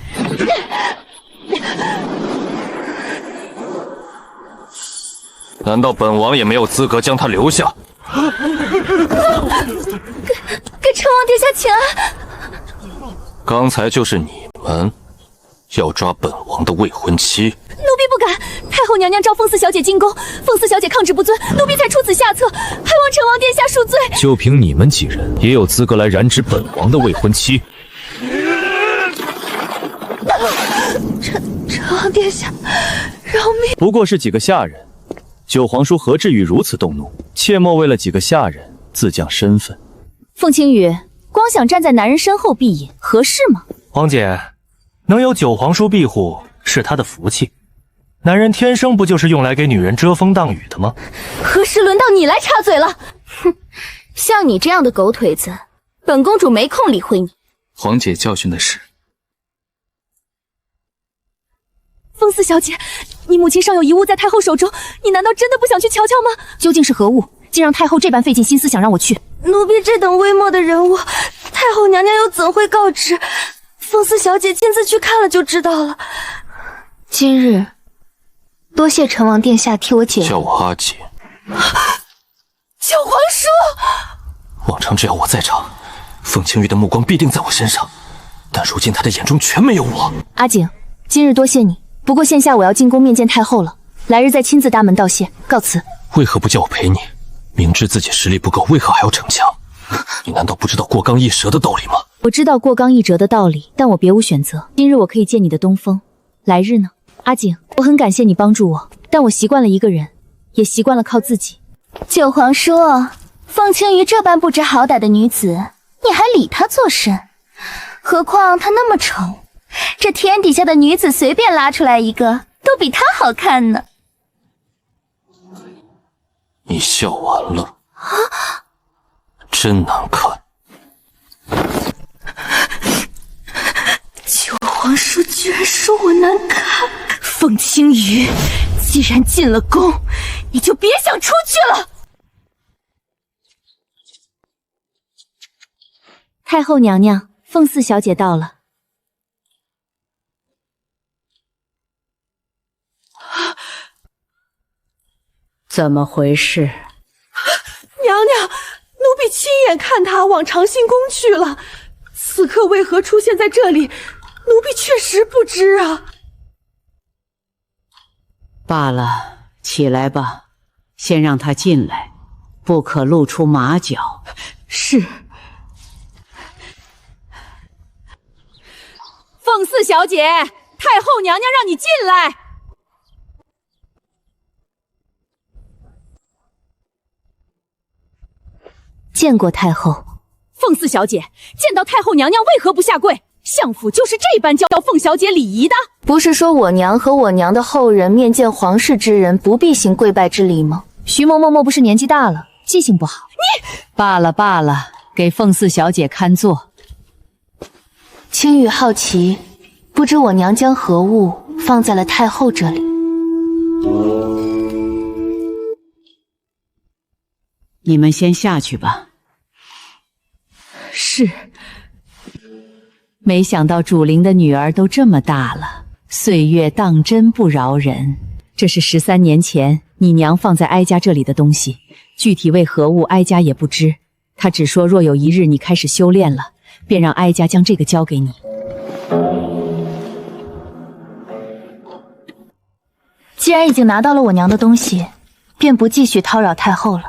难道本王也没有资格将他留下？给陈王殿下请安。刚才就是你们要抓本王的未婚妻。奴婢不敢，太后娘娘召凤四小姐进宫，凤四小姐抗旨不遵，奴婢才出此下策，还望陈王殿下恕罪。就凭你们几人，也有资格来染指本王的未婚妻？陈王殿下，饶命！不过是几个下人，九皇叔何至于如此动怒？切莫为了几个下人自降身份。凤青羽，光想站在男人身后避隐，合适吗？王姐，能有九皇叔庇护是他的福气。男人天生不就是用来给女人遮风挡雨的吗？何时轮到你来插嘴了？哼，像你这样的狗腿子，本公主没空理会你。皇姐教训的是。风四小姐，你母亲尚有遗物在太后手中，你难道真的不想去瞧瞧吗？究竟是何物，竟让太后这般费尽心思想让我去？奴婢这等微末的人物，太后娘娘又怎会告知？风四小姐亲自去看了就知道了。今日多谢成王殿下替我解围。叫我阿姐。九皇叔，往常只要我在场，凤青玉的目光必定在我身上，但如今她的眼中全没有我。阿景，今日多谢你，不过现下我要进宫面见太后了，来日再亲自搭门道谢，告辞。为何不叫我陪你？明知自己实力不够，为何还要逞强？你难道不知道过刚易折的道理吗？我知道过刚易折的道理，但我别无选择。今日我可以借你的东风，来日呢？阿景，我很感谢你帮助我，但我习惯了一个人，也习惯了靠自己。九皇叔，凤青鱼这般不知好歹的女子，你还理她作甚？何况她那么丑，这天底下的女子随便拉出来一个，都比她好看呢。你笑完了，真难看。九皇叔居然说我难看，凤青鱼，既然进了宫，你就别想出去了。太后娘娘，凤四小姐到了。怎么回事？娘娘，奴婢亲眼看她往长信宫去了，此刻为何出现在这里，奴婢确实不知啊。罢了，起来吧，先让她进来，不可露出马脚。是。凤四小姐，太后娘娘让你进来。见过太后。凤四小姐，见到太后娘娘为何不下跪？相府就是这般教凤小姐礼仪的。不是说我娘和我娘的后人面见皇室之人不必行跪拜之礼吗？徐嬷嬷莫不是年纪大了，记性不好？罢了罢了，给凤四小姐看座。青羽好奇，不知我娘将何物放在了太后这里。你们先下去吧。是。没想到主灵的女儿都这么大了，岁月当真不饶人。这是13年前你娘放在哀家这里的东西，具体为何物哀家也不知。她只说若有一日你开始修炼了，便让哀家将这个交给你。既然已经拿到了我娘的东西，便不继续叨扰太后了。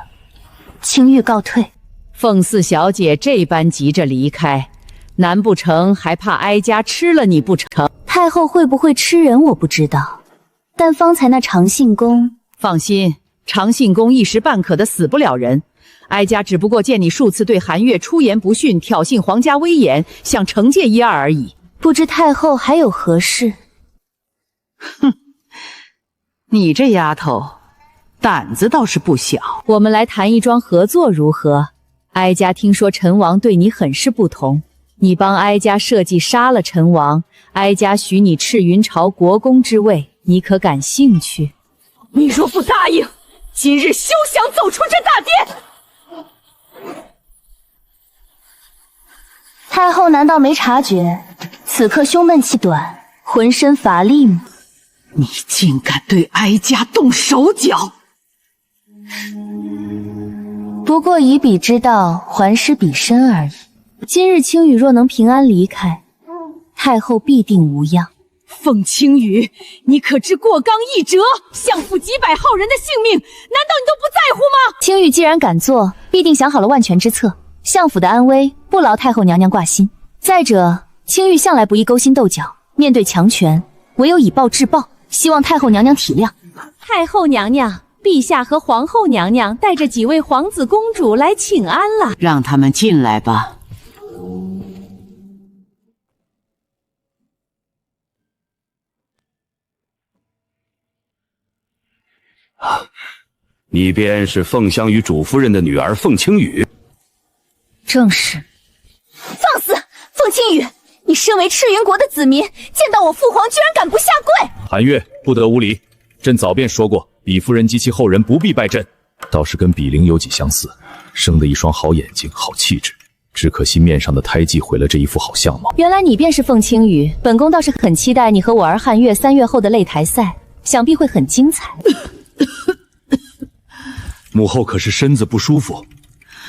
青玉告退。凤四小姐这般急着离开，难不成还怕哀家吃了你不成？太后会不会吃人我不知道，但方才那长信宫……放心，长信宫一时半刻的死不了人。哀家只不过见你数次对韩月出言不逊，挑衅皇家威严，想惩戒一二而已。不知太后还有何事？哼，你这丫头胆子倒是不小。我们来谈一桩合作如何？哀家听说陈王对你很是不同，你帮哀家设计杀了陈王，哀家许你赤云朝国公之位，你可感兴趣？你若不答应，今日休想走出这大殿！太后难道没察觉此刻胸闷气短，浑身乏力吗？你竟敢对哀家动手脚！不过以彼之道还施彼身而已。今日青羽若能平安离开，太后必定无恙。凤青羽，你可知过刚易折，相府几百号人的性命，难道你都不在乎吗？青羽既然敢做，必定想好了万全之策，相府的安危不劳太后娘娘挂心。再者，青羽向来不宜勾心斗角，面对强权，唯有以暴制暴，希望太后娘娘体谅。太后娘娘，陛下和皇后娘娘带着几位皇子公主来请安了，让他们进来吧。你便是凤香与主夫人的女儿凤青羽？正是。放肆！凤青羽，你身为赤云国的子民，见到我父皇居然敢不下跪！韩月，不得无礼。朕早便说过，比夫人及其后人不必拜朕，倒是跟比邻有几相似，生得一双好眼睛，好气质。只可惜面上的胎记毁了这一副好相貌。原来你便是凤青羽，本宫倒是很期待你和我儿汉月3月后的擂台赛，想必会很精彩。母后可是身子不舒服？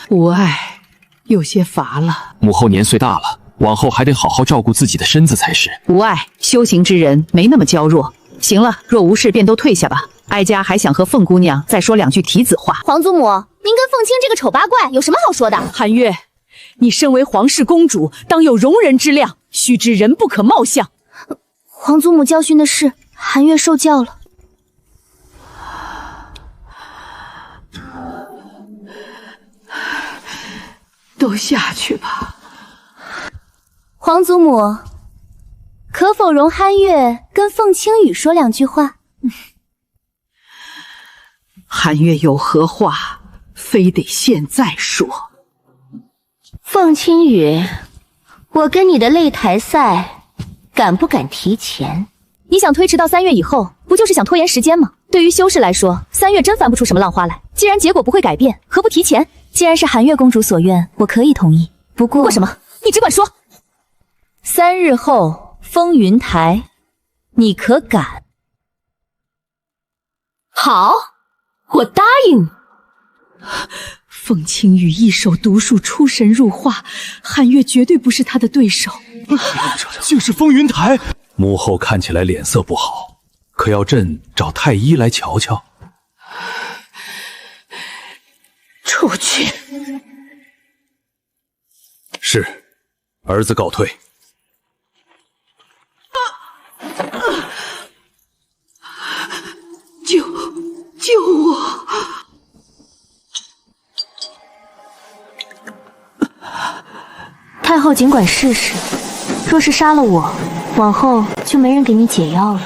无碍，有些乏了。母后年岁大了，往后还得好好照顾自己的身子才是。无碍，修行之人没那么娇弱。行了，若无事便都退下吧。哀家还想和凤姑娘再说2句题子话。皇祖母，您跟凤青这个丑八怪有什么好说的？韩月，你身为皇室公主，当有容人之量，须知人不可貌相。皇祖母教训的是，韩月受教了。都下去吧。皇祖母，可否容汉月跟凤青羽说2句话？韩月有何话，非得现在说。凤青羽，我跟你的擂台赛，敢不敢提前？你想推迟到3月以后，不就是想拖延时间吗？对于修士来说，3月真翻不出什么浪花来。既然结果不会改变，何不提前？既然是韩月公主所愿，我可以同意。不过什么？你只管说。3日后风云台，你可敢？好，我答应。凤青羽一手毒术出神入化，韩月绝对不是他的对手。竟是风云台！母后看起来脸色不好，可要朕找太医来瞧瞧。出去。是，儿子告退。救我！太后尽管试试，若是杀了我，往后就没人给你解药了。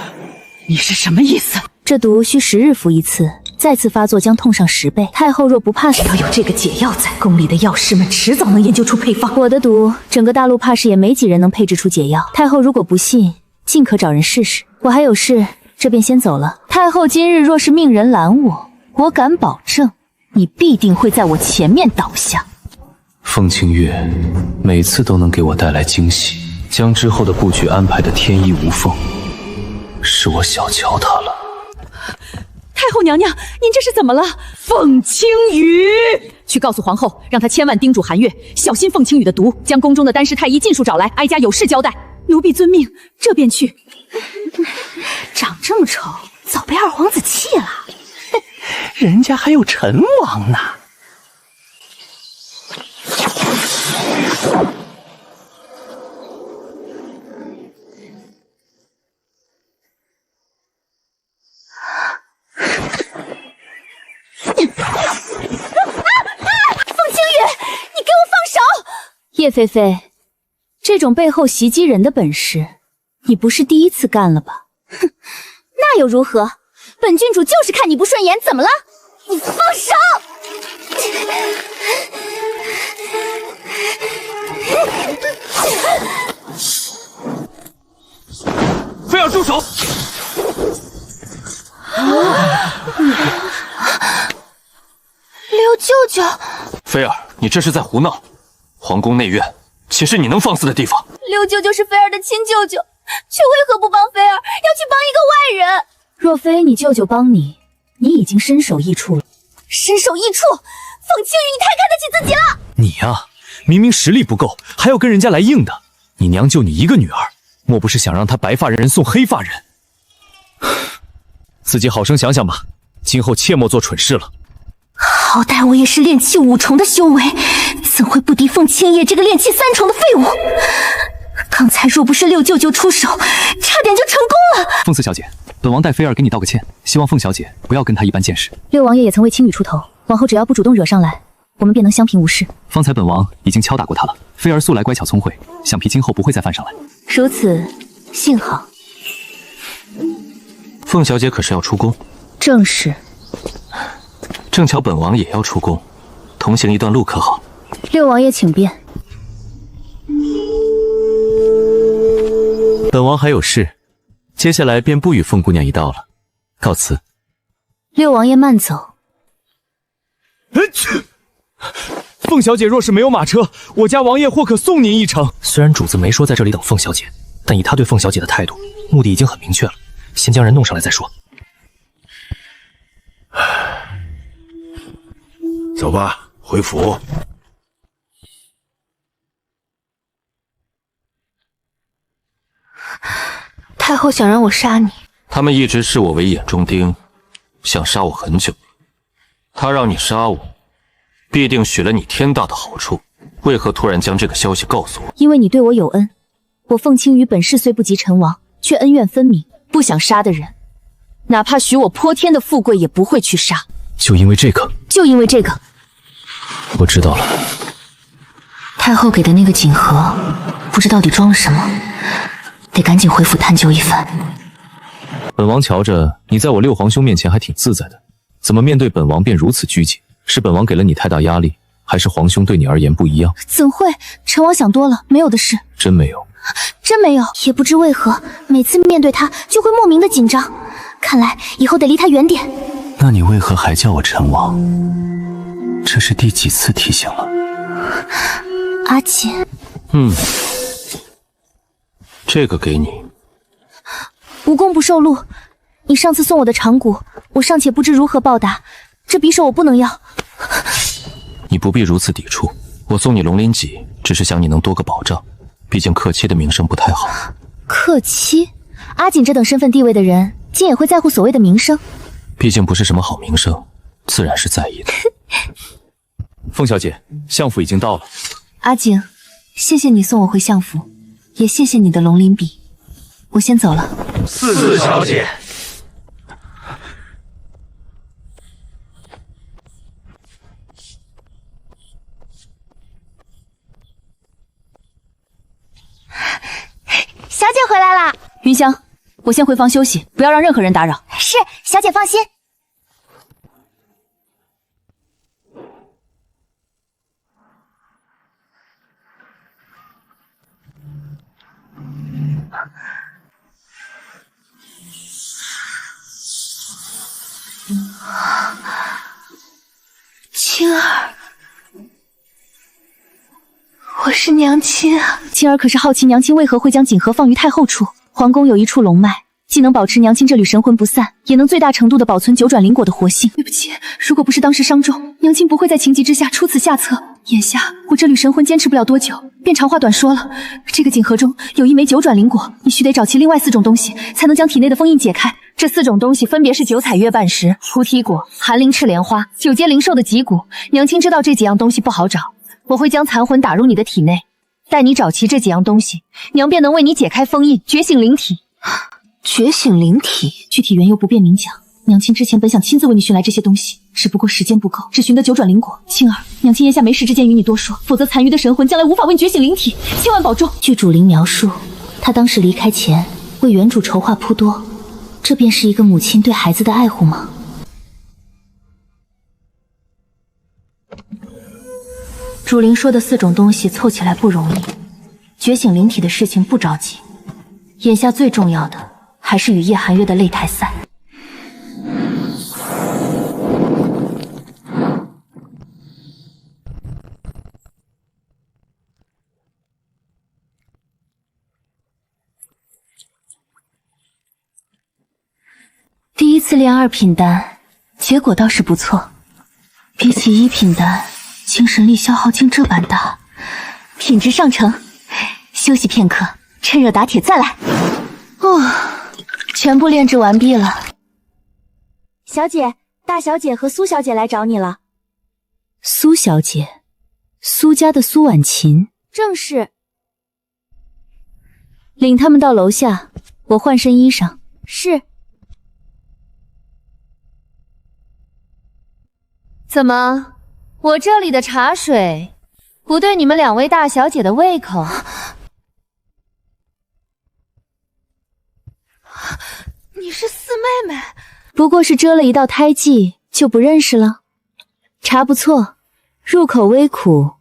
你是什么意思？这毒需10日服1次，再次发作将痛上10倍。太后若不怕死，只要有这个解药在，宫里的药师们迟早能研究出配方。我的毒，整个大陆怕是也没几人能配制出解药。太后如果不信，尽可找人试试。我还有事，这便先走了。太后今日若是命人拦我，我敢保证，你必定会在我前面倒下。凤清月每次都能给我带来惊喜，将之后的布局安排得天衣无缝，是我小瞧她了。太后娘娘，您这是怎么了？凤青羽，去告诉皇后，让她千万叮嘱韩月，小心凤青羽的毒，将宫中的丹师太医尽数找来，哀家有事交代。奴婢遵命，这便去。长这么丑，早被二皇子弃了。人家还有陈王呢。叶菲菲，这种背后袭击人的本事，你不是第一次干了吧？哼，那又如何？本郡主就是看你不顺眼，怎么了？你放手！菲儿，住手！刘舅舅，菲儿，你这是在胡闹！皇宫内院岂是你能放肆的地方？刘舅舅是菲儿的亲舅舅，却为何不帮菲儿，要去帮一个外人？若非你舅舅帮你，你已经身首异处了。身首异处？凤青羽，你太看得起自己了！你呀，明明实力不够，还要跟人家来硬的。你娘就你一个女儿，莫不是想让她白发人送黑发人？自己好生想想吧，今后切莫做蠢事了。好歹我也是炼气5重的修为，怎会不敌凤青叶这个炼气3重的废物？刚才若不是六舅舅出手，差点就成功了。凤四小姐，本王代菲儿给你道个歉，希望凤小姐不要跟她一般见识。六王爷也曾为青羽出头，往后只要不主动惹上来，我们便能相平无事。方才本王已经敲打过她了，菲儿素来乖巧聪慧，想必今后不会再犯上来。如此，幸好。凤小姐可是要出宫？正是。正巧本王也要出宫，同行一段路可好？六王爷请便。本王还有事，接下来便不与凤姑娘一道了，告辞。六王爷慢走。凤小姐若是没有马车，我家王爷或可送您一程。虽然主子没说在这里等凤小姐，但以他对凤小姐的态度，目的已经很明确了。先将人弄上来再说。走吧，回府。太后想让我杀你，他们一直视我为眼中钉，想杀我很久。他让你杀我，必定许了你天大的好处，为何突然将这个消息告诉我？因为你对我有恩，我凤青羽本事虽不及陈王，却恩怨分明，不想杀的人，哪怕许我泼天的富贵也不会去杀。就因为这个？就因为这个。我知道了。太后给的那个锦盒，不知到底装了什么，得赶紧回府探究一番。本王瞧着你在我六皇兄面前还挺自在的，怎么面对本王便如此拘谨？是本王给了你太大压力，还是皇兄对你而言不一样？怎会？陈王想多了，没有的事。真没有？真没有。也不知为何，每次面对他就会莫名的紧张，看来以后得离他远点。那你为何还叫我陈王？这是第几次提醒了？阿锦。这个给你。无功不受禄，你上次送我的长骨，我尚且不知如何报答，这匕首我不能要。你不必如此抵触，我送你龙鳞戟，只是想你能多个保障，毕竟克妻的名声不太好。克妻？阿锦这等身份地位的人，竟也会在乎所谓的名声？毕竟不是什么好名声，自然是在意的。凤小姐，相府已经到了。阿锦，谢谢你送我回相府，也谢谢你的龙鳞笔，我先走了。四小姐。小姐回来啦！云香，我先回房休息，不要让任何人打扰。是，小姐放心。青儿，我是娘亲啊！青儿可是好奇娘亲为何会将锦盒放于太后处。皇宫有一处龙脉，既能保持娘亲这缕神魂不散，也能最大程度的保存九转灵果的活性。对不起，如果不是当时伤重，娘亲不会在情急之下出此下策。眼下我这缕神魂坚持不了多久，便长话短说了。这个锦盒中有一枚九转灵果，你须得找齐另外4种东西，才能将体内的封印解开。这4种东西分别是九彩月半石、菩提果、寒灵赤莲花、九阶灵兽的脊骨。娘亲知道这几样东西不好找，我会将残魂打入你的体内，待你找齐这几样东西，娘便能为你解开封印，觉醒灵体。觉醒灵体，具体缘由不便明讲。娘亲之前本想亲自为你寻来这些东西，只不过时间不够，只寻得九转灵果。青儿，娘亲眼下没时之间与你多说，否则残余的神魂将来无法为你觉醒灵体，千万保重。据主灵描述，她当时离开前为原主筹划颇多，这便是一个母亲对孩子的爱护吗？主灵说的4种东西凑起来不容易，觉醒灵体的事情不着急，眼下最重要的还是与叶寒月的擂台赛。第一次炼2品丹，结果倒是不错，比起1品丹，精神力消耗竟这般大，品质上乘。休息片刻，趁热打铁再来。全部炼制完毕了。小姐，大小姐和苏小姐来找你了。苏小姐，苏家的苏婉琴。正是。领他们到楼下，我换身衣裳。是。怎么，我这里的茶水不对你们2位大小姐的胃口？你是四妹妹？不过是遮了一道胎记，就不认识了？茶不错，入口微苦，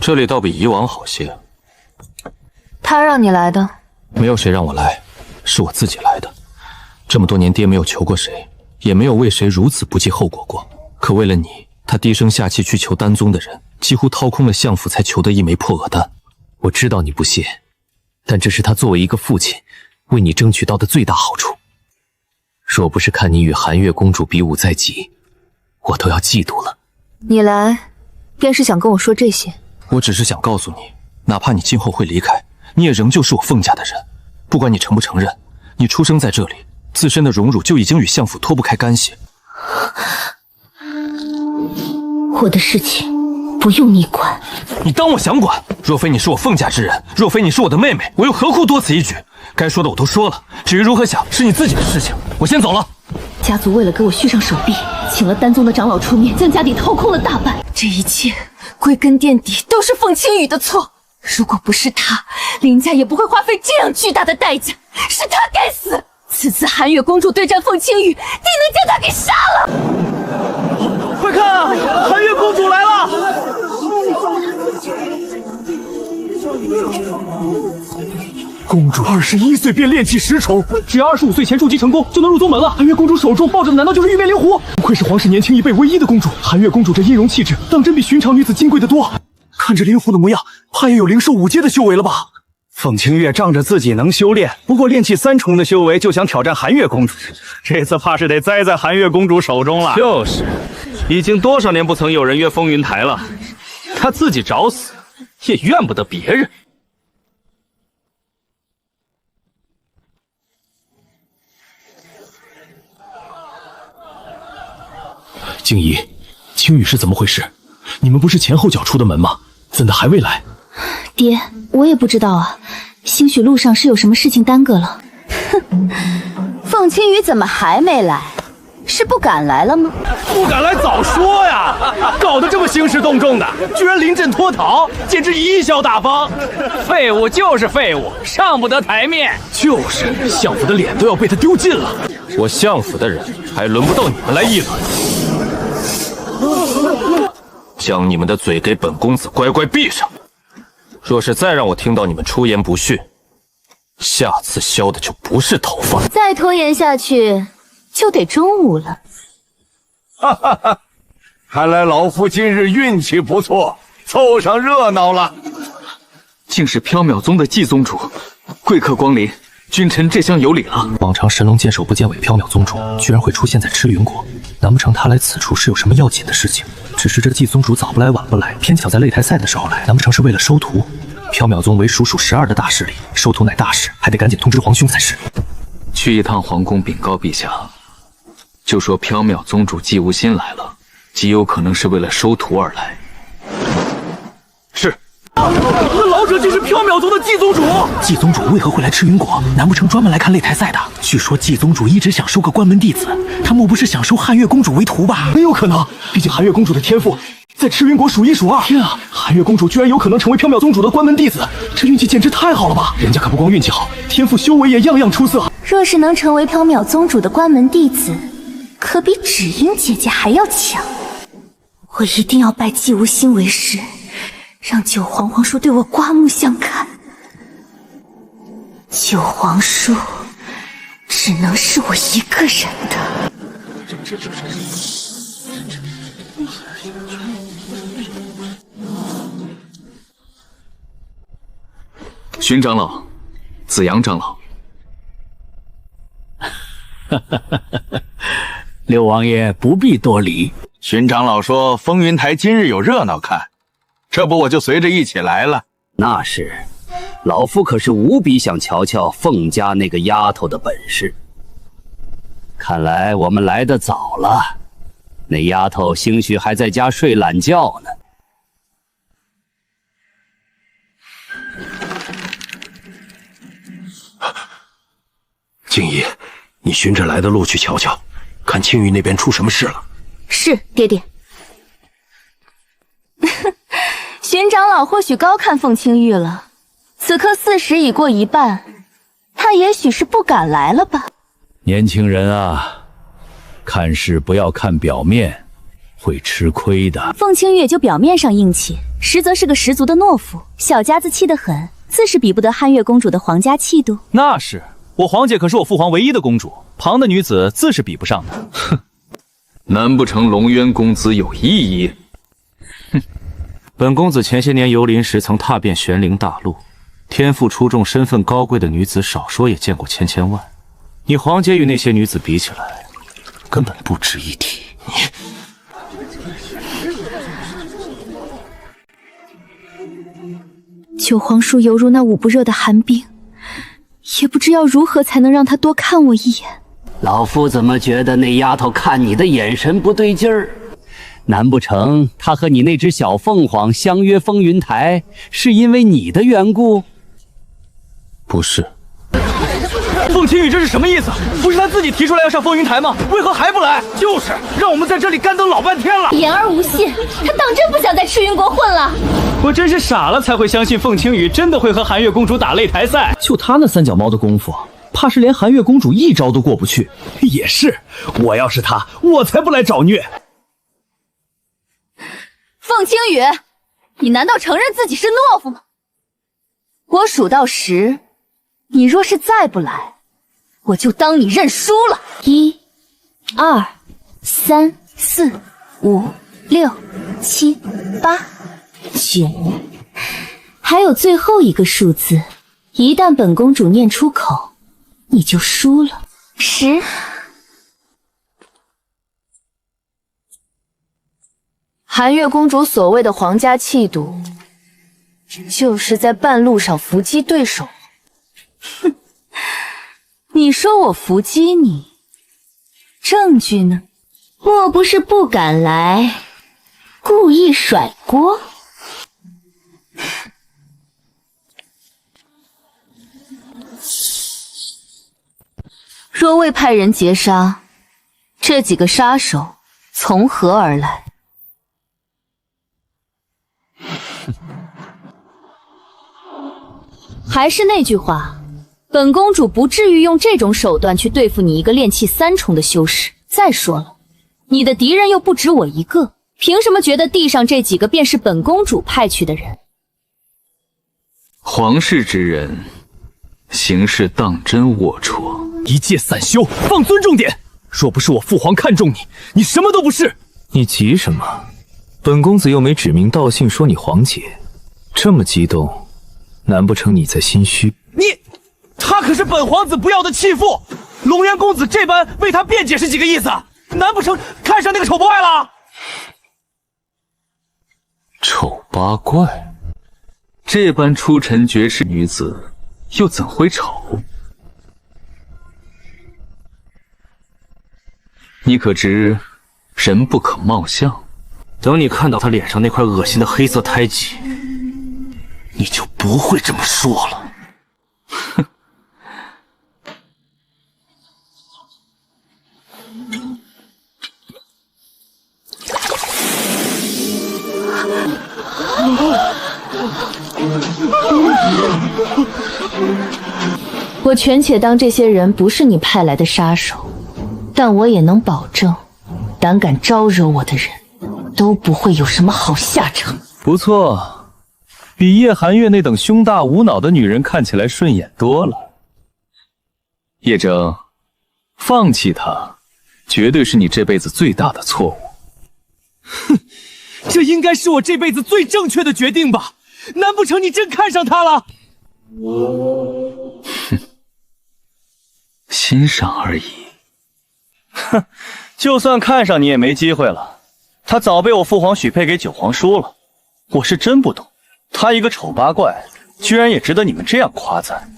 这里倒比以往好些。他让你来的？没有谁让我来，是我自己来的。这么多年，爹没有求过谁，也没有为谁如此不计后果过。可为了你，他低声下气去求丹宗的人，几乎掏空了相府才求得一枚破厄丹。我知道你不屑，但这是他作为一个父亲为你争取到的最大好处。若不是看你与寒月公主比武在即，我都要嫉妒了。你来，便是想跟我说这些？我只是想告诉你，哪怕你今后会离开，你也仍旧是我凤家的人。不管你承不承认，你出生在这里，自身的荣辱就已经与相府脱不开干系。我的事情不用你管。你当我想管？若非你是我凤家之人，若非你是我的妹妹，我又何苦多此一举？该说的我都说了，至于如何想，是你自己的事情。我先走了。家族为了给我续上手臂，请了丹宗的长老出面，将家底掏空了大半。这一切归根垫底都是凤青羽的错。如果不是他，林家也不会花费这样巨大的代价。是他该死！此次寒月公主对战凤青羽，定能将他给杀了！快看，寒月公主来了！公主21岁便炼气10重，只要25岁前筑基成功，就能入宗门了。寒月公主手中抱着的难道就是玉面灵狐？不愧是皇室年轻一辈唯一的公主。寒月公主这音容气质，当真比寻常女子金贵得多。看着灵狐的模样，怕也有灵兽5阶的修为了吧？凤清月仗着自己能修炼，不过炼气3重的修为就想挑战寒月公主，这次怕是得栽在寒月公主手中了。就是，已经多少年不曾有人约风云台了，他自己找死，也怨不得别人。静怡，青羽是怎么回事？你们不是前后脚出的门吗？怎的还未来？爹，我也不知道啊，兴许路上是有什么事情耽搁了。哼，凤青羽怎么还没来？是不敢来了吗？不敢来早说呀！搞得这么兴师动众的，居然临阵脱逃，简直贻笑大方。废物就是废物，上不得台面。就是，相府的脸都要被他丢尽了。我相府的人还轮不到你们来议论。将你们的嘴给本公子乖乖闭上！若是再让我听到你们出言不逊，下次削的就不是头发。再拖延下去，就得中午了。哈哈哈！看来老夫今日运气不错，凑上热闹了。竟是缥缈宗的季宗主，贵客光临，君臣这厢有礼了。往常神龙见首不见尾，缥缈宗主居然会出现在赤云国，难不成他来此处是有什么要紧的事情？只是这季宗主早不来晚不来，偏巧在擂台赛的时候来，难不成是为了收徒？缥缈宗为属12的大势力，收徒乃大事，还得赶紧通知皇兄才是。去一趟皇宫禀告陛下，就说缥缈宗主季无心来了，极有可能是为了收徒而来。是。那老者竟是缥缈宗的季宗主。季宗主为何会来赤云国？难不成专门来看擂台赛的？据说季宗主一直想收个关门弟子，他莫不是想收寒月公主为徒吧？很有可能，毕竟寒月公主的天赋在赤云国数1数2。天啊，寒月公主居然有可能成为缥缈宗主的关门弟子，这运气简直太好了吧！人家可不光运气好，天赋修为也样样出色。若是能成为缥缈宗主的关门弟子，可比芷英姐姐还要强。我一定要拜季无心为师，让九皇皇叔对我刮目相看。九皇叔只能是我一个人的。荀长老，子阳长老。六王爷不必多礼。荀长老说风云台今日有热闹看，这不我就随着一起来了。那是，老夫可是无比想瞧瞧凤家那个丫头的本事。看来我们来得早了，那丫头兴许还在家睡懒觉呢。静怡，你循着来的路去瞧瞧，看青羽那边出什么事了。是，爹爹。荀长老或许高看凤青玉了，此刻40已过一半，他也许是不敢来了吧。年轻人啊，看事不要看表面，会吃亏的。凤清月就表面上硬气，实则是个十足的懦夫，小家子气得很，自是比不得汉月公主的皇家气度。那是，我皇姐可是我父皇唯一的公主，旁的女子自是比不上的。哼，难不成龙渊公子有异议？哼，本公子前些年游临时曾踏遍玄灵大陆，天赋出众、身份高贵的女子少说也见过千万。你皇姐与那些女子比起来，根本不值一提。九皇叔犹如那捂不热的寒冰，也不知要如何才能让他多看我一眼。老夫怎么觉得那丫头看你的眼神不对劲儿？难不成她和你那只小凤凰相约风云台，是因为你的缘故？不是。凤青羽这是什么意思？不是他自己提出来要上风云台吗？为何还不来？就是让我们在这里干等老半天了。言而无信，他当真不想在赤云国混了。我真是傻了才会相信凤青羽真的会和寒月公主打擂台赛。就他那三脚猫的功夫，怕是连寒月公主一招都过不去。也是，我要是他，我才不来找虐。凤青羽，你难道承认自己是懦夫吗？我数到10，你若是再不来，我就当你认输了。1、2、3、4、5、6、7、8、9，还有最后一个数字，一旦本公主念出口，你就输了。10。寒月公主所谓的皇家气度，就是在半路上伏击对手。哼，你说我伏击你，证据呢？莫不是不敢来，故意甩锅？若未派人截杀，这几个杀手从何而来？还是那句话，本公主不至于用这种手段去对付你一个炼气3重的修士。再说了，你的敌人又不止我一个，凭什么觉得地上这几个便是本公主派去的人？皇室之人，行事当真龌龊，一介散修，放尊重点。若不是我父皇看中你，你什么都不是。你急什么？本公子又没指名道姓说你皇姐，这么激动，难不成你在心虚？他可是本皇子不要的弃妇，龙渊公子这般为他辩解是几个意思？难不成看上那个丑八怪了？丑八怪，这般出尘绝世女子，又怎会丑？你可知人不可貌相？等你看到他脸上那块恶心的黑色胎记，你就不会这么说了。哼。我权且当这些人不是你派来的杀手，但我也能保证，胆敢招惹我的人都不会有什么好下场。不错，比叶寒月那等胸大无脑的女人看起来顺眼多了。叶征，放弃她，绝对是你这辈子最大的错误。哼，这应该是我这辈子最正确的决定吧？难不成你真看上她了？哼，欣赏而已。哼，就算看上你也没机会了。他早被我父皇许配给九皇叔了。我是真不懂，他一个丑八怪，居然也值得你们这样夸赞。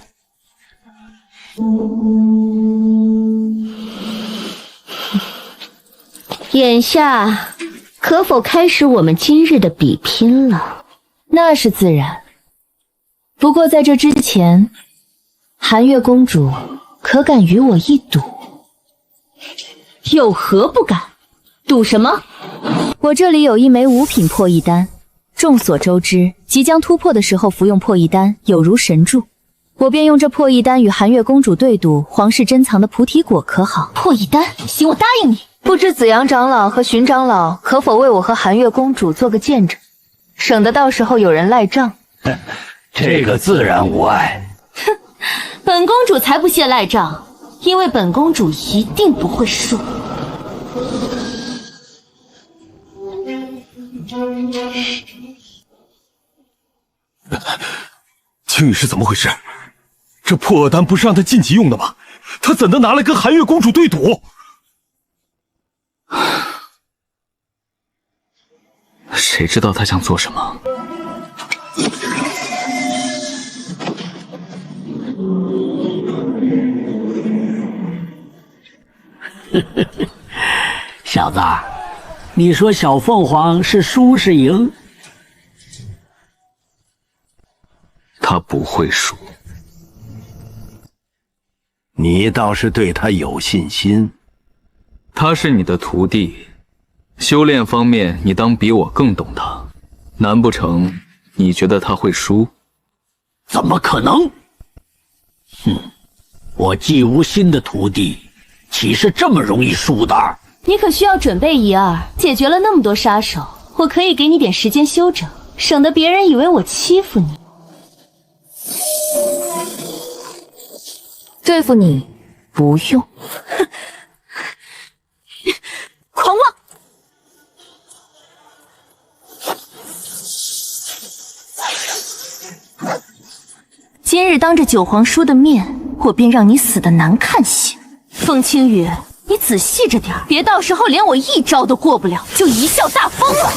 眼下可否开始我们今日的比拼了？那是自然。不过在这之前，寒月公主可敢与我一赌？有何不敢？赌什么？我这里有一枚5品破译丹，众所周知，即将突破的时候服用破译丹有如神助。我便用这破译丹与寒月公主对赌皇室珍藏的菩提果，可好？破译丹，行，我答应你。不知子阳长老和荀长老可否为我和寒月公主做个见证，省得到时候有人赖账。这个自然无碍。哼，本公主才不屑赖账，因为本公主一定不会输。青羽是怎么回事？这破恶丹不是让他晋级用的吗？他怎能拿来跟寒月公主对赌？谁知道他想做什么？小子，你说小凤凰是输是赢？他不会输。你倒是对他有信心。他是你的徒弟，修炼方面你当比我更懂他。难不成你觉得他会输？怎么可能？哼，我季无心的徒弟，岂是这么容易输的？你可需要准备一二，解决了那么多杀手，我可以给你点时间休整，省得别人以为我欺负你。对付你不用。狂妄！今日当着九皇叔的面，我便让你死得难看些。凤青羽，你仔细着点，别到时候连我一招都过不了，就贻笑大方了。